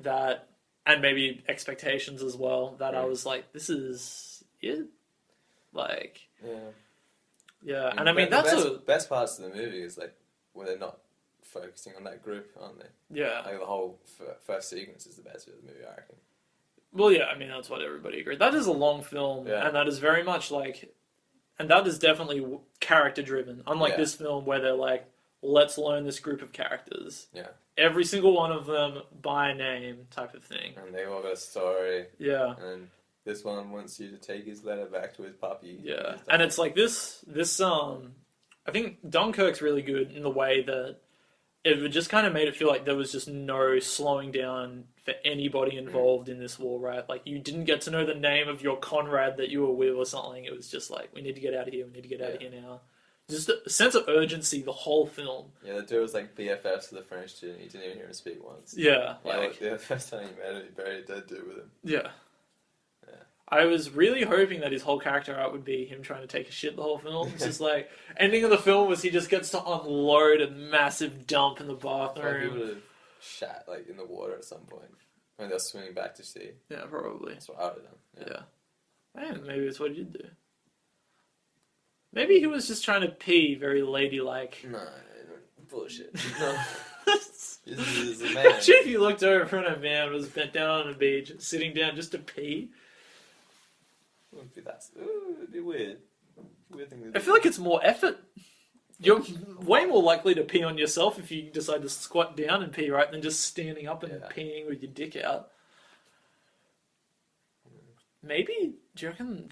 And maybe expectations as well, that I was like, this is it? Like... Yeah, and I mean, the best parts of the movie is like when they're not focusing on that group, aren't they? Yeah. Like the whole first sequence is the best bit of the movie, I reckon. Well, yeah, I mean, that's what everybody agreed. That is a long film, and that is very much like... And that is definitely character-driven, unlike this film where they're like, let's learn this group of characters. Yeah. Every single one of them by name type of thing. And they all got a story. Yeah. And this one wants you to take his letter back to his puppy. Yeah. And it's like this I think Dunkirk's really good in the way that it just kind of made it feel like there was just no slowing down for anybody involved in this war, right? Like, you didn't get to know the name of your comrade that you were with or something. It was just like, we need to get out of here, we need to get out of here now. Just a sense of urgency the whole film. Yeah, the dude was like BFFs to the French dude, and you didn't even hear him speak once. Yeah. Like the first time you met him, you buried a dead dude with him. Yeah. I was really hoping that his whole character arc would be him trying to take a shit the whole film. It's just like, ending of the film was he just gets to unload a massive dump in the bathroom. Like he would have shat like in the water at some point when they were swimming back to sea. Yeah, probably. That's what I would have done. Yeah. Man, maybe it's what you'd do. Maybe he was just trying to pee very ladylike. No, bullshit. No. This is a man. Imagine if you looked over and a man was bent down on a beach, sitting down just to pee. It'd be weird. Weird thing to do. I feel like it's more effort. You're way more likely to pee on yourself if you decide to squat down and pee, right, than just standing up and peeing with your dick out. Maybe, do you reckon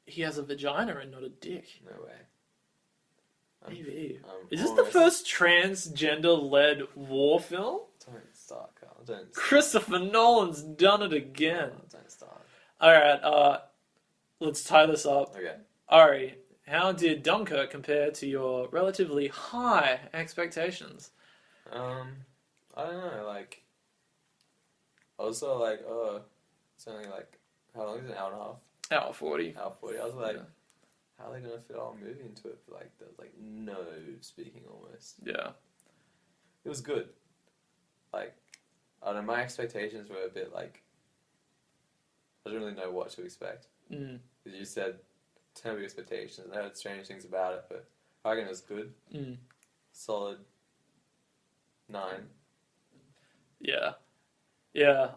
he has a vagina and not a dick? No way. Maybe. Is this the first transgender-led war film? start, Carl. Don't start. Christopher Nolan's done it again. Oh, don't start. Alright, let's tie this up. Okay. Ari, how did Dunkirk compare to your relatively high expectations? I don't know, like, I was sort of like, oh, it's only like, how long is it, an hour and a half? Hour 40. Hour 40. I was like, Yeah. how are they going to fit our movie into it? But like, there was like no speaking almost. Yeah. It was good. Like, I don't know, my expectations were a bit like, I didn't really know what to expect. Mm. Because you said, tell me your expectations, and I heard strange things about it, but I reckon it was good. Mm. Solid 9. Yeah. Yeah.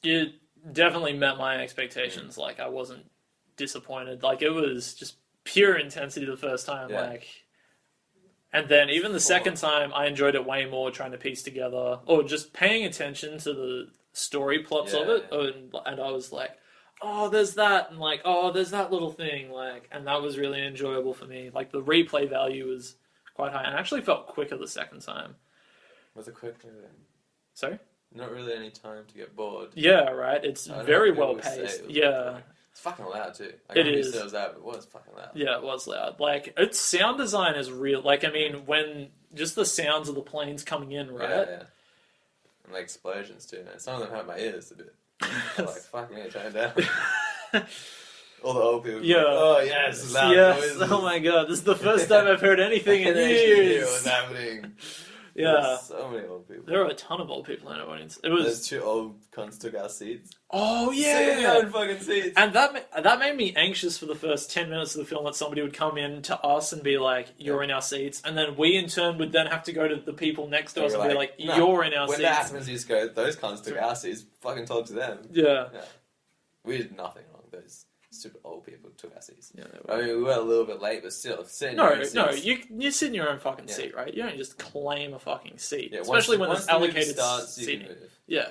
It definitely met my expectations. Like, I wasn't disappointed. Like, it was just pure intensity the first time. Yeah. Like, and then even the second time, I enjoyed it way more trying to piece together, or just paying attention to the story plots of it. And I was like, oh, there's that, and like, oh, there's that little thing, like, and that was really enjoyable for me. Like, the replay value was quite high, and I actually felt quicker the second time. Was it quick movie? Sorry? Not really any time to get bored. Yeah, right. It's very well paced. Yeah. It's fucking loud too. It is. It was loud, but it was fucking loud. Yeah, it was loud. Like, its sound design is real. Like, I mean, when just the sounds of the planes coming in, right? Yeah. And like explosions too, man. Some of them hurt my ears a bit. I'm like, fucking yeah, turn it down. All the old people. Yeah. Like, oh yes, loud yes. noises. Oh my god, this is the first time I've heard anything in They actually knew years. what was happening. Yeah. There's so many old people. There were a ton of old people in our audience. It was. Those 2 old cunts took our seats. Oh Sitting yeah. in fucking seats. And that made me anxious for the first 10 minutes of the film that somebody would come in to us and be like, you're in our seats. And then we, in turn, would then have to go to the people next to us and be like, you're in our when seats. When that happens, you just go, those cunts took our seats, fucking talk to them. Yeah. We did nothing wrong. Those super old people took our seats. Yeah, I mean, we were a little bit late, but still, sitting No, in your no, seats. you sit in your own fucking seat, right? You don't just claim a fucking seat. Yeah, Especially when once there's the movie allocated starts, you seating. can move. Yeah.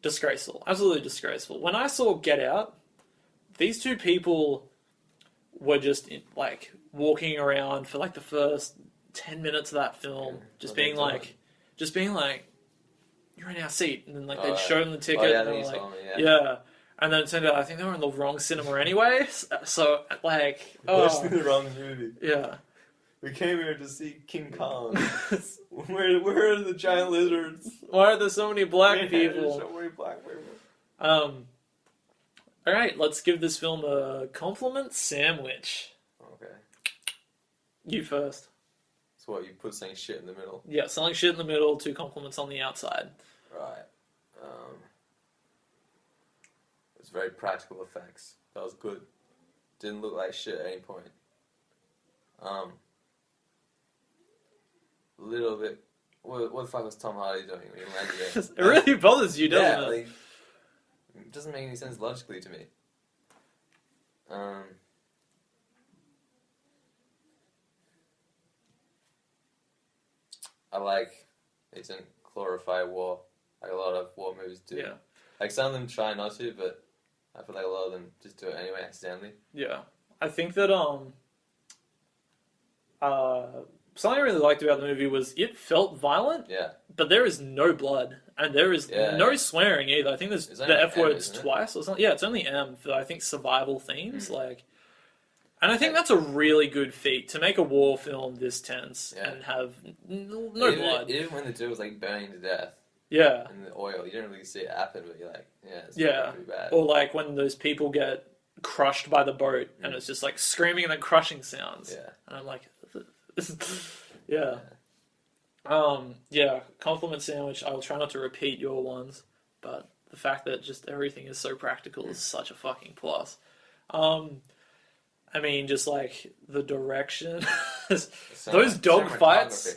Disgraceful. Absolutely disgraceful. When I saw Get Out, these two people were just like walking around for like the first 10 minutes of that film, just being like, you're in our seat, and then like they'd show them the ticket, yeah, and they were like, yeah. and then it turned out I think they were in the wrong cinema anyway. So like, Watched the wrong movie. yeah. We came here to see King Kong. Where are the giant lizards? Why are there so many black people? There's so many black people. All right, let's give this film a compliment sandwich. Okay. You first. So what, you put saying shit in the middle? Yeah, something shit in the middle, 2 compliments on the outside. Right. It's very practical effects. That was good. Didn't look like shit at any point. Little bit. What the fuck was Tom Hardy doing when he landed there? It really bothers you, doesn't it? Like, it doesn't make any sense logically to me. I like it didn't glorify war like a lot of war movies do. Yeah. Like some of them try not to, but I feel like a lot of them just do it anyway accidentally. Yeah. I think that something I really liked about the movie was it felt violent, Yeah. but there is no blood and there is no swearing either. I think there's It's the only F M, words isn't it? twice or something. Yeah, it's only M for I think survival themes, like. And I think that's a really good feat to make a war film this tense and have no blood. Even when the dude was like burning to death Yeah. in the oil, you didn't really see it happen, but you're like, it's pretty bad. Or like when those people get crushed by the boat and it's just like screaming and then crushing sounds. Yeah. And I'm like, this is, yeah. Compliment sandwich. I'll try not to repeat your ones, but the fact that just everything is so practical is such a fucking plus. I mean, just like the direction, those dog fights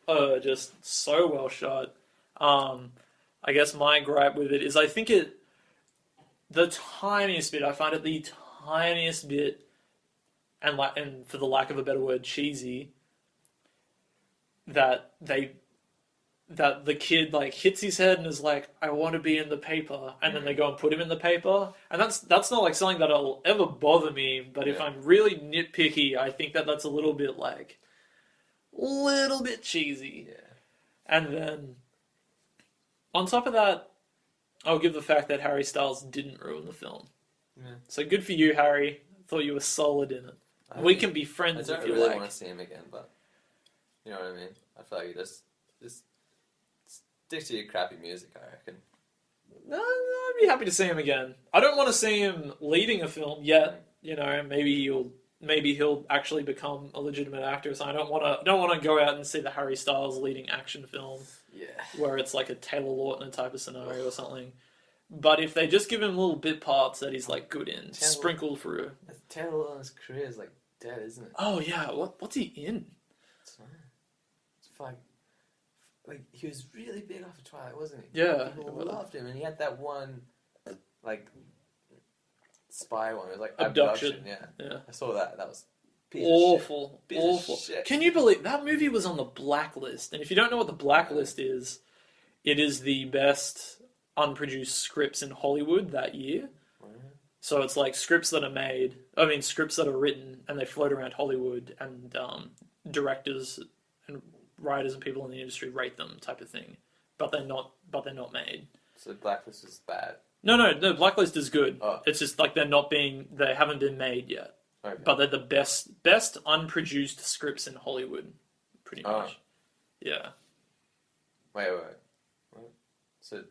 are just so well shot. I guess my gripe with it is I think the tiniest bit, I find it the tiniest bit, and for the lack of a better word, cheesy, that the kid like hits his head and is like, I want to be in the paper, and then they go and put him in the paper, and that's not like something that'll ever bother me, but if I'm really nitpicky, I think that's a little bit cheesy. Yeah. And then, on top of that, I'll give the fact that Harry Styles didn't ruin the film. Yeah. So good for you, Harry. Thought you were solid in it. We can be friends if you really like. want to see him again, but you know what I mean. I feel like you just stick to your crappy music. I reckon. No, I'd be happy to see him again. I don't want to see him leading a film yet. You know, maybe he'll actually become a legitimate actor. So I don't want to go out and see the Harry Styles leading action film. Yeah. Where it's like a Taylor Lautner type of scenario or something. But if they just give him little bit parts that he's like good in, sprinkled through. Taylor Lautner's career is like dead, isn't it? Oh yeah, what's he in? It's like he was really big after Twilight, wasn't he? Yeah, people loved him, and he had that one like spy one. It was like Abduction. Yeah, I saw that. That was awful. Shit. Can you believe that movie was on the blacklist? And if you don't know what the blacklist is, it is the best unproduced scripts in Hollywood that year. So it's like scripts that are written and they float around Hollywood, and directors and writers and people in the industry rate them, type of thing. But they're not made. So the blacklist is bad. No, blacklist is good. Oh. It's just like they haven't been made yet. Okay. But they're the best unproduced scripts in Hollywood, pretty much. Yeah. Wait. What? So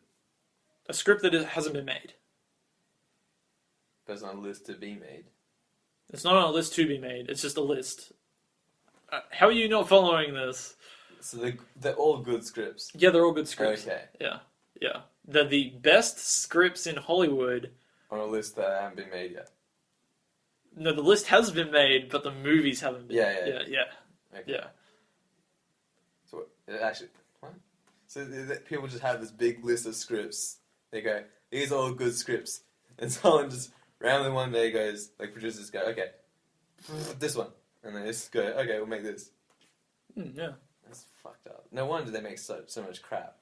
a script that hasn't been made. But it's on a list to be made. It's not on a list to be made. It's just a list. How are you not following this? So they're all good scripts. Yeah, they're all good scripts. Okay. Yeah. They're the best scripts in Hollywood. On a list that haven't been made yet. No, the list has been made, but the movies haven't been. Yeah. Okay. Yeah. So actually, what? So people just have this big list of scripts. They go, these are all good scripts, and someone just randomly one day goes, like producers go, okay, this one, and they just go, okay, we'll make this. Yeah. That's fucked up. No wonder they make so much crap.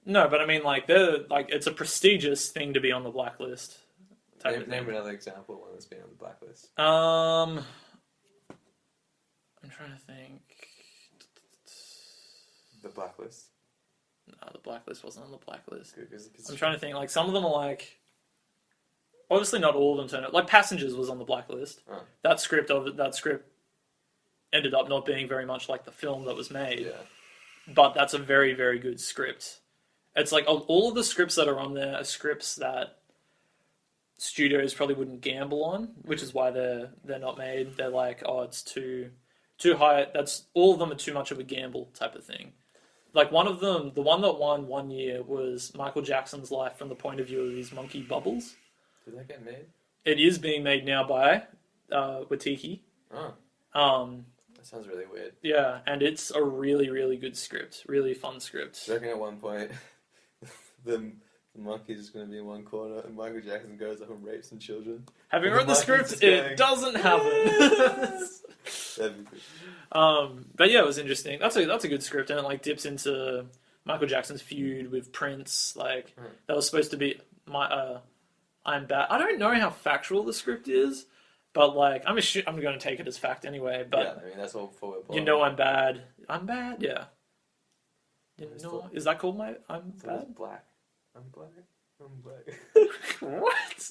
No, but I mean, it's a prestigious thing to be on the blacklist. Name another example of one that's been on the blacklist. I'm trying to think. The blacklist. No, the blacklist wasn't on the blacklist. Good, I'm trying to think. Like some of them are like. Obviously, not all of them turned out. Like Passengers was on the blacklist. Oh. That script ended up not being very much like the film that was made. Yeah. But that's a very, very good script. It's like all of the scripts that are on there are scripts that studios probably wouldn't gamble on, which is why they're not made. They're like, oh, it's too high. That's all of them are too much of a gamble type of thing. Like one of them, the one that won one year was Michael Jackson's life from the point of view of his monkey Bubbles. Did that get made? It is being made now by Watiki. Oh. That sounds really weird. Yeah, and it's a really, really good script. Really fun script. Do you reckon at one point the monkey's just going to be in one corner and Michael Jackson goes up and rapes some children? Having read the script, it doesn't happen. That'd be good. But yeah, it was interesting. That's a good script, and it like dips into Michael Jackson's feud with Prince. Like that was supposed to be I'm bad. I don't know how factual the script is, but like I'm going to take it as fact anyway. But yeah, I mean that's all forward. You know, I'm bad. I'm bad. Yeah. Is that called I'm bad? Black. I'm black. I'm black. What?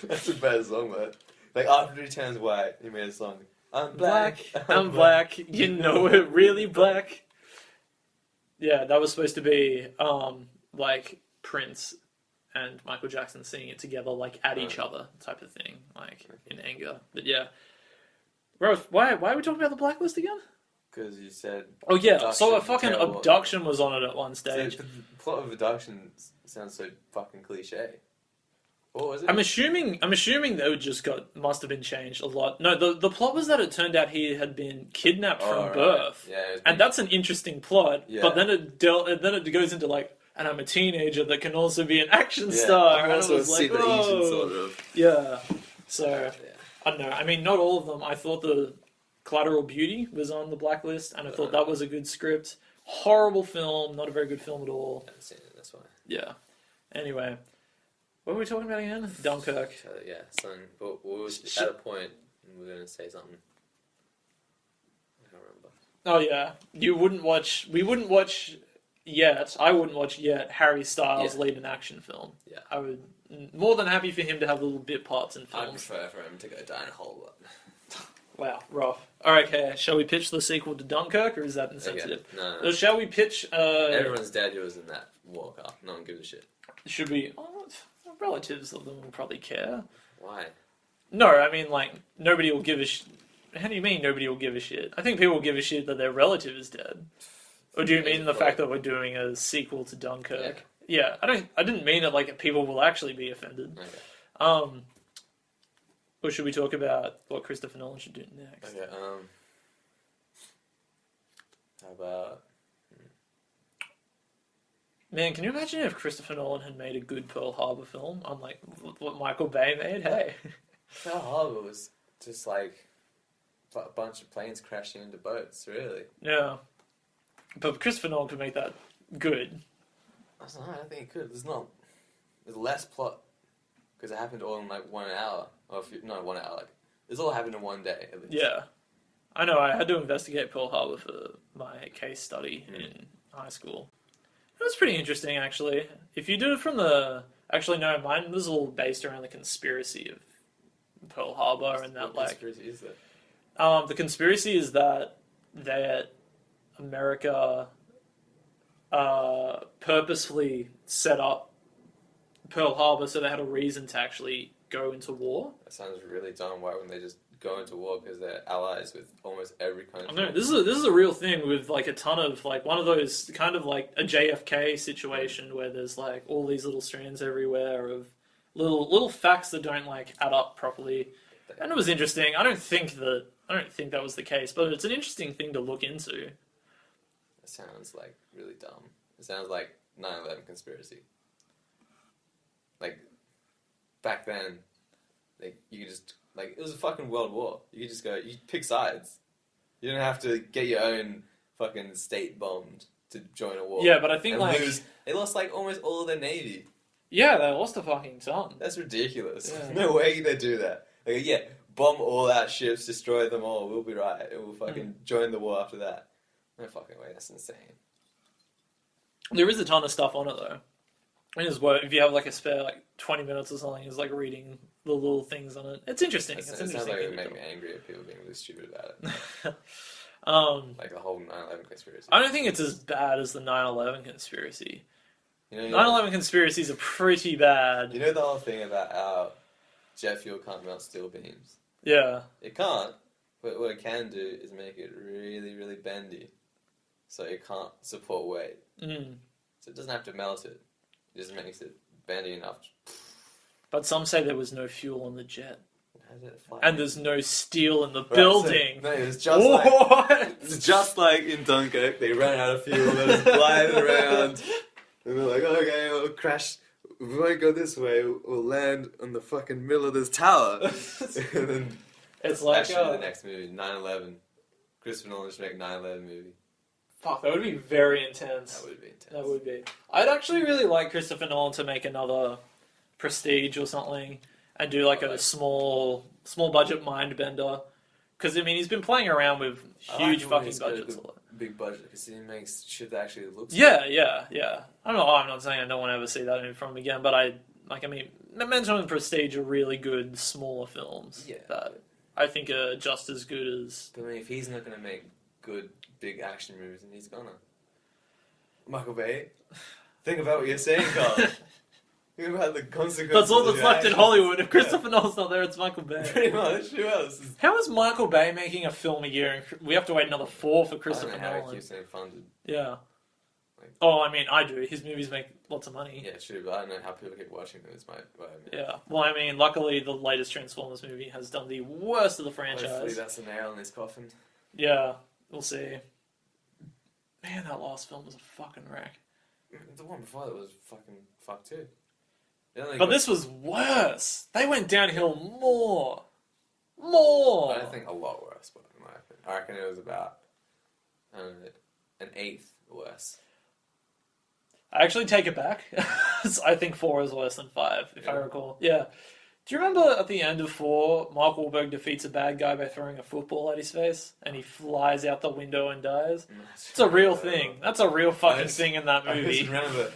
That's a bad song, man. Like after he turns white, he made a song. I'm black. I'm black. You know it, really black. Yeah, that was supposed to be like Prince and Michael Jackson singing it together, like at each other, type of thing, like in anger. But yeah, Rose, why are we talking about the blacklist again? Because you said. Oh yeah, so a fucking abduction was on it at one stage. So the plot of abduction sounds so fucking cliche. What was it? I'm assuming that must have been changed a lot. No, the plot was that it turned out he had been kidnapped from birth. Yeah, and that's an interesting plot. Yeah. But then it goes into like, and I'm a teenager that can also be an action star. I'm also and I was like, Asian sort of. Yeah. So I don't know. I mean, not all of them. I thought the Collateral Beauty was on the blacklist, and I thought that was a good script. Horrible film, not a very good film at all. I haven't seen it. That's why. Yeah. Anyway. What were we talking about again? Dunkirk. Yeah, something. But we were at a point, and we were going to say something. I can't remember. Oh yeah, we wouldn't watch yet. I wouldn't watch yet Harry Styles Yeah. lead an action film. Yeah. I would more than happy for him to have little bit parts in I films. prefer for him to go down a hole. Wow, rough. Alright, okay. Shall we pitch the sequel to Dunkirk, or is that insensitive? Okay. No. Or shall we pitch... Everyone's dad who was in that war car. No one gives a shit. Should we... Oh, relatives of them will probably care. Why? No, I mean, like, nobody will give a shit. How do you mean nobody will give a shit? I think people will give a shit that their relative is dead. Or do you mean the fact that we're doing a sequel to Dunkirk? Yeah, I didn't mean it like people will actually be offended. Okay. Or should we talk about what Christopher Nolan should do next? Okay, how about... Man, can you imagine if Christopher Nolan had made a good Pearl Harbor film, unlike what Michael Bay made? Hey. Pearl Harbor was just like a bunch of planes crashing into boats, really. Yeah. But Christopher Nolan could make that good. I don't think it could. There's less plot, because it happened all in like 1 hour. Or not 1 hour, like, this all happened in one day, at least. Yeah. I know, I had to investigate Pearl Harbor for my case study in high school. It was pretty interesting, actually. If you do it from the... Actually, no, mine was all based around the conspiracy of Pearl Harbor and that, what like... conspiracy is that? The conspiracy is that America purposefully set up Pearl Harbor so they had a reason to actually go into war. That sounds really dumb. Why wouldn't they just go into war? Because they're allies with almost every country. I know, this is a real thing with like a ton of like one of those kind of like a JFK situation where there's like all these little strands everywhere of little facts that don't like add up properly. And it was interesting. I don't think that was the case, but it's an interesting thing to look into. That sounds like really dumb. It sounds like 9/11 conspiracy. Like back then, like you could just like it was a fucking world war. You could just go, you pick sides. You don't have to get your own fucking state bombed to join a war. Yeah, but I think and like lose. They lost like almost all of their navy. yeah, they lost a fucking ton. That's ridiculous. Yeah. No way they do that. Like, yeah, bomb all our ships, destroy them all. We'll be right, and we'll fucking join the war after that. No fucking way. That's insane. There is a ton of stuff on it though. It is what if you have like a spare like 20 minutes or something, is like reading the little things on it. It's interesting. It sounds like it would make me angry at people being really stupid about it. Like the whole 9/11 conspiracy. I don't think it's as bad as the 9/11 conspiracy. You know, 9/11 conspiracies are pretty bad. You know the whole thing about how jet fuel can't melt steel beams? Yeah. It can't, but what it can do is make it really, really bendy. So it can't support weight. Mm. So it doesn't have to melt it. It just makes it bendy enough. But some say there was no fuel on the jet. How did it fly? And there's no steel in the building. So, no, it's just it's just like in Dunkirk. They ran out of fuel. They're just gliding around. And they're like, okay, we'll crash. We won't go this way. We'll land on the fucking middle of this tower. And then It's like actually the next movie, 9/11. Christopher Nolan should make 9/11 movie. fuck, that would be very intense. That would be intense. That would be. I'd actually really like Christopher Nolan to make another Prestige or something and do like a small budget mind bender. Because I mean, he's been playing around with huge fucking budgets a lot. Big budget because he makes shit that actually looks. Yeah. I don't know. I'm not saying I don't want to ever see that from him again, but I mean, Memento and Prestige are really good smaller films. Yeah. That I think are just as good as. But I mean, if he's not going to make good big action movies, then he's gonna. Michael Bay, think about what you're saying, Carl. Think about the consequences. That's all of that's your left in actions. Hollywood. If Christopher Nolan's not there, it's Michael Bay. Pretty much. Who else? How is Michael Bay making a film a year? And we have to wait another 4 for Christopher I don't know how he Nolan. keeps getting funded. Yeah. Like- Oh, I mean, I do. His movies make lots of money. Yeah, true, but I don't know how people keep watching them. It's what I mean. Yeah. Well, I mean, luckily the latest Transformers movie has done the worst of the franchise. Hopefully that's a nail in his coffin. Yeah, we'll see. Man, that last film was a fucking wreck. The one before that was fucking fucked too. But this was worse. They went downhill more. More. I don't think a lot worse, but in my opinion. I reckon it was about, I don't know, an eighth worse. I actually take it back. I think 4 is worse than 5, if I Yeah. recall. Yeah. Do you remember at the end of 4, Mark Wahlberg defeats a bad guy by throwing a football at his face, and he flies out the window and dies? It's a real thing. That's a real fucking thing in that movie. I just remember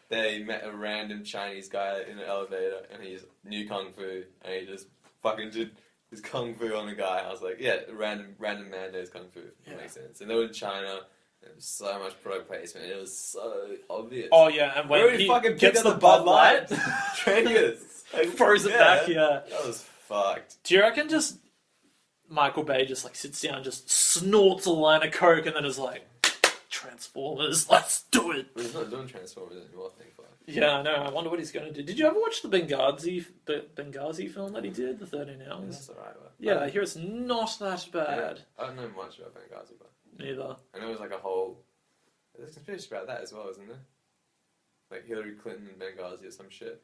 they met a random Chinese guy in an elevator, and he knew Kung Fu, and he just fucking did his Kung Fu on the guy. I was like, yeah, random man knows Kung Fu. That makes sense. And they were in China. There was so much product placement. It was so obvious. Oh, yeah, and when he fucking gets the Bud Light, triggers. throws it back, That was fucked. Do you reckon just Michael Bay just like sits down, just snorts a line of coke, and then is like, Transformers, let's do it. But he's not doing Transformers anymore, thankfully. Yeah, I know. I wonder what he's going to do. Did you ever watch the Benghazi film that he did, the 13 Hours? Yeah, that's alright. Yeah, I hear it's not that bad. Yeah, I don't know much about Benghazi, but Neither. I know it was like a whole... There's a conspiracy about that as well, isn't there? Like Hillary Clinton and Benghazi or some shit.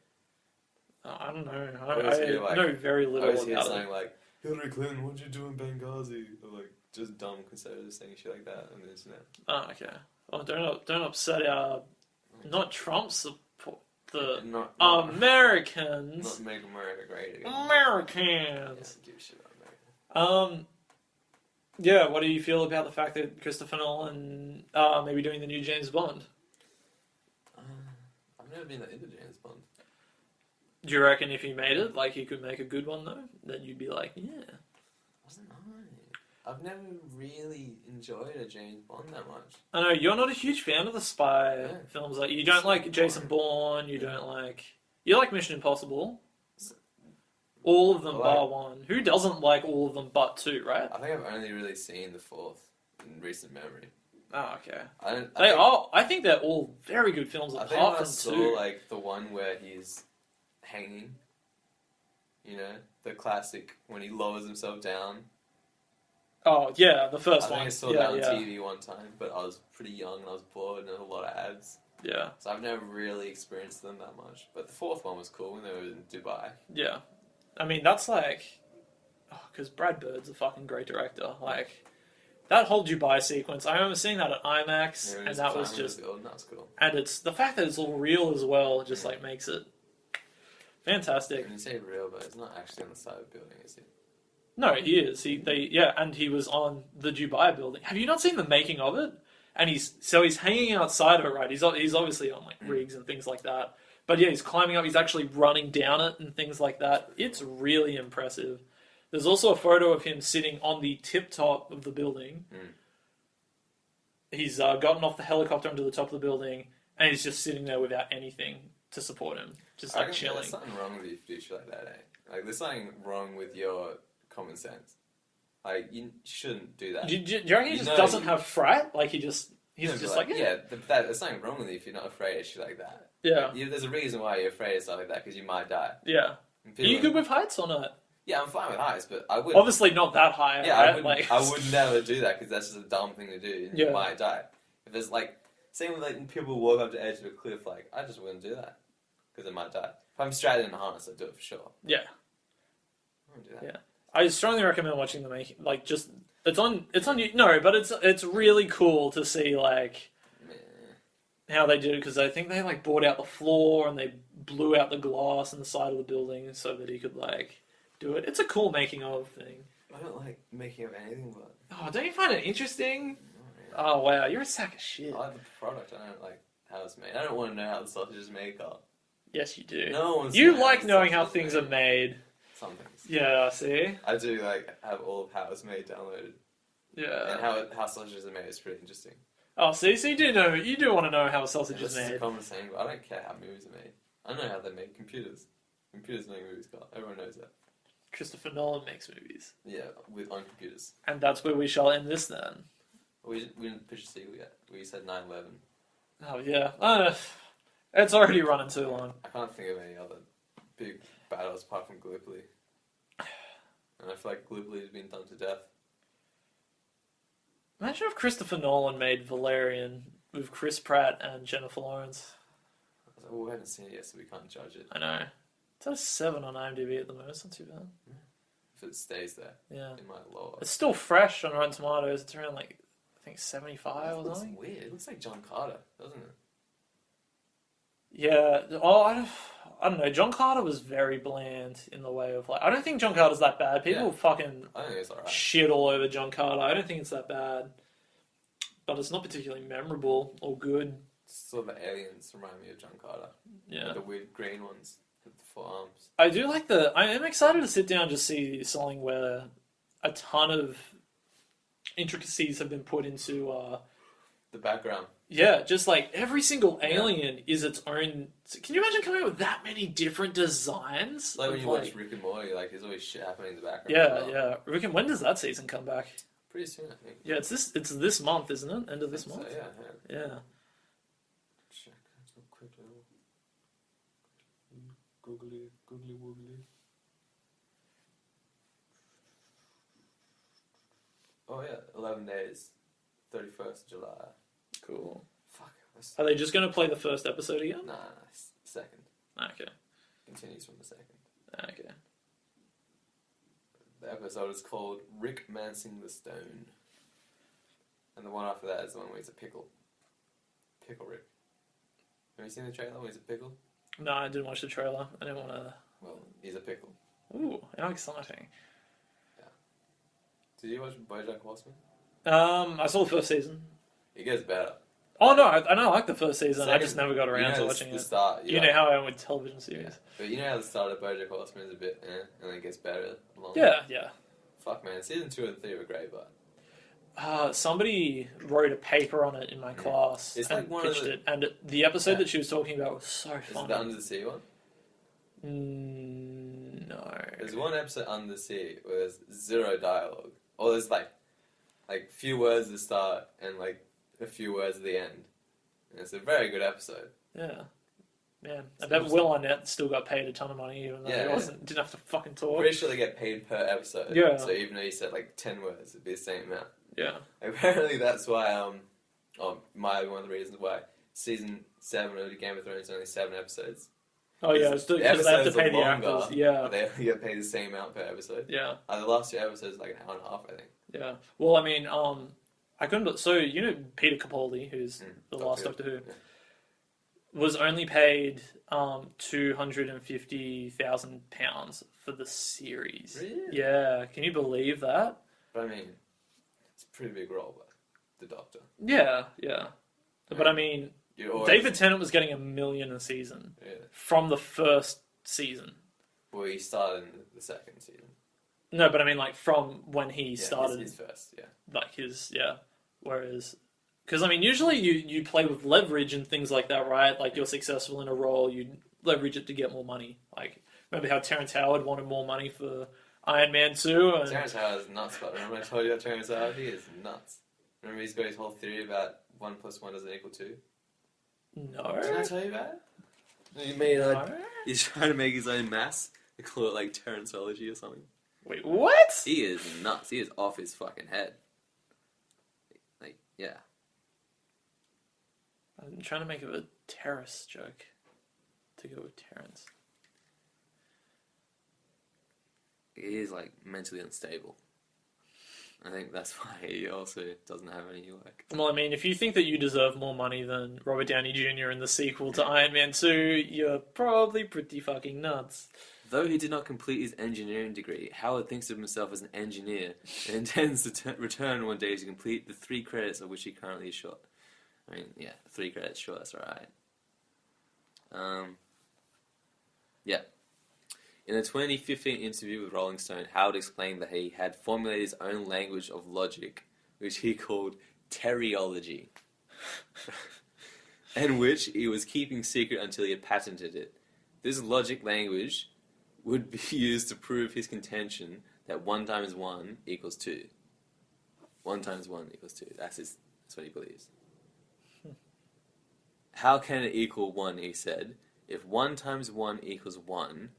I don't know. I know very little about it. I always hear something it. like, Hillary Clinton, what'd you do in Benghazi? Or like, just dumb conservatives saying shit like that on the internet. Oh, okay. Oh, don't upset our... Not Trump support... Not Americans. Not make America great again. Americans. Yeah, give a shit about America. Yeah, what do you feel about the fact that Christopher Nolan maybe doing the new James Bond? I've never been that into James Bond. Do you reckon if he made it, like he could make a good one though, then you'd be like, yeah. I don't know. I've never really enjoyed a James Bond that much. I know you're not a huge fan of the spy films. Like you don't like Jason Bourne. You don't like. You like Mission Impossible. All of them bar one. Who doesn't like all of them but 2, right? I think I've only really seen the 4th in recent memory. Oh, okay. I think they're all very good films apart from 2. I saw like the one where he's hanging. You know, the classic when he lowers himself down. Oh yeah, the first one. I think I saw that on TV one time, but I was pretty young and I was bored and there was a lot of ads. Yeah. So I've never really experienced them that much. But the 4th one was cool when they were in Dubai. Yeah. I mean, that's like... Because Brad Bird's a fucking great director. Like, that whole Dubai sequence, I remember seeing that at IMAX, and that was just... That's cool. And it's the fact that it's all real as well just, like, makes it fantastic. When you say real, but it's not actually on the side of the building, is it? No, he is. And he was on the Dubai building. Have you not seen the making of it? And he's hanging outside of it, right? He's obviously on, like, rigs and things like that. But yeah, he's climbing up, he's actually running down it and things like that. It's really impressive. There's also a photo of him sitting on the tip top of the building. He's gotten off the helicopter onto the top of the building, and he's just sitting there without anything to support him. Just like chilling. There's something wrong with you if you do shit like that, eh? Like, there's something wrong with your common sense. Like, you shouldn't do that. Do you reckon he just doesn't have fright? Like, he's just like, yeah, there's something wrong with you if you're not afraid of shit like that. Yeah. Like, there's a reason why you're afraid of stuff like that, because you might die. Yeah. Are you good with heights or not? Yeah, I'm fine with heights, but I would... Obviously not that high, yeah, right? I would never do that, because that's just a dumb thing to do, and you Yeah. might die. If there's, like... Same with, like, when people walk up the edge of a cliff, like, I just wouldn't do that, because I might die. If I'm strapped in a harness, I'd do it for sure. Yeah. I wouldn't do that. Yeah. I strongly recommend watching the making. Like, just... It's on... No, but it's really cool to see, like... how they did it, because I think they like bored out the floor and they blew out the glass on the side of the building so that he could like do it. It's a cool making of thing. I don't like making of anything, but... Oh, don't you find it interesting? No, Oh wow, you're a sack of shit. I like the product, I don't like how it's made. I don't want to know how the sausage is made, Carl. Yes, you do. No one's You know how like the knowing how sausage is things are made. Some things. Yeah, see? I do like have all of how it's made downloaded. Yeah. And how sausages are made is pretty interesting. Oh, see, so you do want to know how a sausage This is is a made. common saying, but I don't care how movies are made. I know how they're made. Computers make movies, Carl. Everyone knows that. Christopher Nolan makes movies. Yeah, on computers. And that's where we shall end this then. We didn't pitch a sequel yet. We said 9/11. Oh yeah. It's already running too long. I can't think of any other big battles apart from Gallipoli. And I feel like Gallipoli has been done to death. Imagine if Christopher Nolan made Valerian with Chris Pratt and Jennifer Lawrence. Well, we haven't seen it yet, so we can't judge it. I know. It's at a 7 on IMDb at the moment. It's not too bad. If it stays there, Yeah. it might lower. It's still fresh on Rotten Tomatoes. It's around like, I think 75 or It looks something. weird. It looks like John Carter, doesn't it? Yeah. Oh, I don't know. John Carter was very bland in the way of like. I don't think John Carter's that bad. People fucking I think it's alright. shit all over John Carter. I don't think it's that bad, but it's not particularly memorable or good. Sort of the aliens remind me of John Carter. Yeah, Like the weird green ones with the 4 arms. I do like the. I am excited to sit down and just see something where a ton of intricacies have been put into. The background. Yeah, just like every single alien is its own. Can you imagine coming up with that many different designs? It's like when you watch Rick and Morty, like there's always shit happening in the background. Yeah, yeah. Rick, when does that season come back? Pretty soon, I think. Yeah, it's this month, isn't it? End of this month. So, yeah. Yeah. Check. Quick little googly woogly. Oh yeah, 11 days, 31st July. Cool. Fuck. Are they just going to play the first episode again? Nah, second. Okay. Continues from the second. Okay. The episode is called Rick Mancing the Stone. And the one after that is the one where he's a pickle. Pickle Rick. Have you seen the trailer where he's a pickle? No, I didn't watch the trailer. I didn't want to. Well, he's a pickle. Ooh, how exciting! Yeah. Did you watch BoJack Horseman? I saw the first season. It gets better. Oh no, I know I like the first season. I just Second, never got around to the watching it. Start, You know how I am with television series. Yeah. But you know how the start of BoJack Horseman is a bit, and then it gets better along. Yeah. Fuck man, season 2 and 3 were great, but somebody wrote a paper on it in my class it's and like one pitched of the, it, and the episode that she was talking about was so Is it funny. the Under the Sea one? No. There's one episode Under the Sea where there's zero dialogue, or there's like few words at the start and like a few words at the end. And it's a very good episode. Yeah. I bet Will Arnett still got paid a ton of money even though he didn't have to fucking talk. Pretty sure they get paid per episode. Yeah. So even though you said like 10 words, it'd be the same amount. Yeah. Apparently that's why, one of the reasons why season 7 of Game of Thrones is only 7 episodes. Oh yeah, it's because they have to pay the actors. Yeah. They only get paid the same amount per episode. Yeah. The last 2 episodes like an hour and a half, I think. Yeah. Well, I mean, I couldn't. So you know Peter Capaldi, who's the last Doctor Who, was only paid £250,000 for the series. Really? Yeah. Can you believe that? But I mean, it's a pretty big role, but the Doctor. Yeah. But I mean, David Tennant was getting $1 million a season from the first season. Well, he started in the second season. No, but I mean, like from when he started. His first, Whereas, because I mean, usually you play with leverage and things like that, right? Like you're successful in a role, you leverage it to get more money. Like remember how Terrence Howard wanted more money for Iron Man 2? And Terrence Howard is nuts, but remember I told you about Terrence Howard? He is nuts. Remember he's got his whole theory about 1 + 1 doesn't equal 2? No. Didn't I tell you about it? He made he's trying to make his own mass. They call it like Terrenceology or something. Wait, what? He is nuts. He is off his fucking head. Like, yeah. I'm trying to make a terrace joke to go with Terrence. He is like mentally unstable. I think that's why he also doesn't have any work. Well, I mean, if you think that you deserve more money than Robert Downey Jr. in the sequel to Iron Man 2, you're probably pretty fucking nuts. Though he did not complete his engineering degree, Howard thinks of himself as an engineer and intends to return one day to complete the 3 credits of which he currently is short. I mean, 3 credits, sure, that's alright. In a 2015 interview with Rolling Stone, Howard explained that he had formulated his own language of logic, which he called teriology, and which he was keeping secret until he had patented it. This logic language would be used to prove his contention that 1 × 1 = 2. 1 × 1 = 2. That's what he believes. How can it equal 1, he said. If 1 × 1 = 1,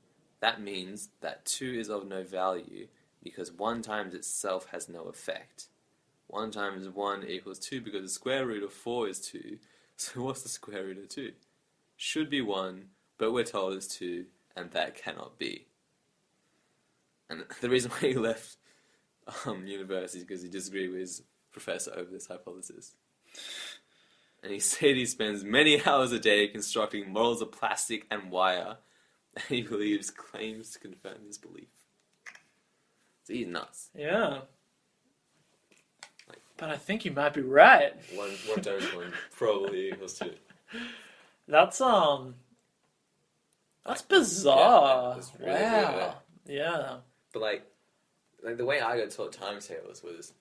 that means that 2 is of no value, because 1 times itself has no effect. 1 × 1 = 2 because the square root of 4 is 2, so what's the square root of 2? Should be 1, but we're told it's 2, and that cannot be. And the reason why he left university is because he disagreed with his professor over this hypothesis. And he said he spends many hours a day constructing models of plastic and wire, He believes claims to confirm his belief. So he's nuts. Yeah. But I think you might be right. One Dogecoin probably equals 2. That's bizarre. That's really Wow. Yeah. But like the way I got taught timetables was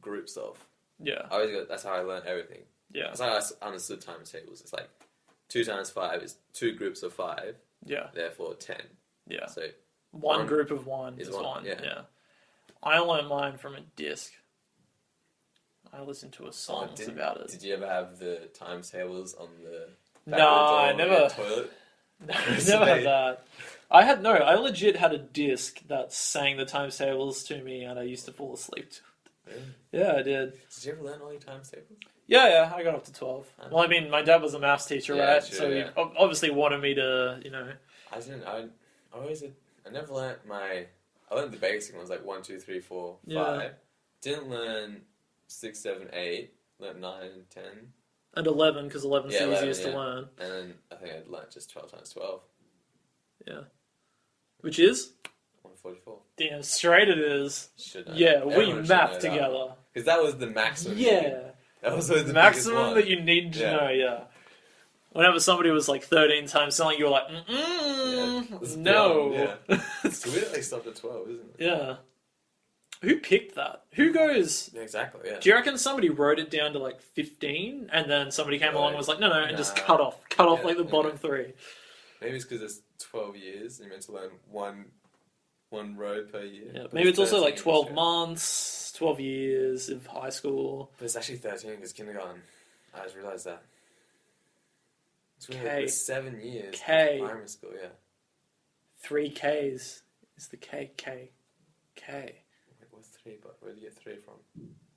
groups of. Yeah. That's how I learned everything. Yeah. That's how I understood timetables. It's like 2 times 5 is 2 groups of 5. Yeah. Therefore 10. Yeah. So one group of 1 is 1. Yeah. I learned mine from a disc. I listened to a song about it. Did you ever have the timetables on the No, I never. Toilet? No, I never had that. I legit had a disc that sang the times tables to me, and I used to fall asleep to it. Really? Yeah, I did. Did you ever learn all your times tables? Yeah, I got up to 12. Well, I mean, my dad was a maths teacher, Yeah, right? sure, So he obviously wanted me to, I didn't. I never learned I learned the basic ones like 1, 2, 3, 4, 5. Yeah. Didn't learn 6, 7, 8. Learned 9 and 10. And 11, because 11's the 11, easiest to learn. And then I think I'd learned just 12 times 12. Yeah. Which is? 144. Damn straight it is. Should know. Yeah, we Everyone should math know together. Because that was the maximum. Yeah. That was always the maximum biggest one. that you need to know, yeah. Whenever somebody was like 13 times selling, you were like, no. Yeah. It's weird that they stopped at 12, isn't it? Yeah. Who picked that? Who goes... Yeah, exactly, yeah. Do you reckon somebody wrote it down to like 15 and then somebody came along and was like, no, and just cut off like the bottom 3? Maybe it's because it's 12 years and you're meant to learn one road per year. Yeah, but maybe it's also like 12 yeah. months, 12 years of high school. But it's actually 13 because kindergarten. I just realised that. It's weird. K. It's 7 years K. of primary school, yeah. 3 Ks is the K. Wait, what's 3? But where do you get 3 from?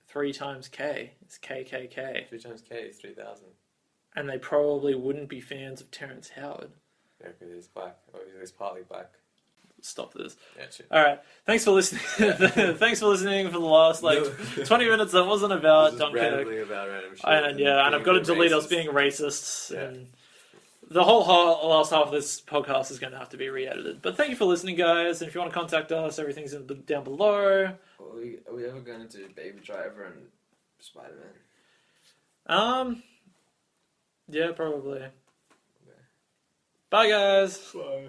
3 times K is KKK. 3 times K is 3,000. And they probably wouldn't be fans of Terrence Howard. Yeah, because he's black. Or he's partly black. Stop this. Yeah, true. Alright, thanks for listening. Thanks for listening for the last 20 minutes that wasn't about Dunkirk. About random shit. And I've got to delete us being racists. Yeah. And the whole last half of this podcast is going to have to be re-edited. But thank you for listening, guys. And if you want to contact us, everything's down below. Are we ever going to do Baby Driver and Spider-Man? Yeah, probably. Okay. Bye, guys. Bye.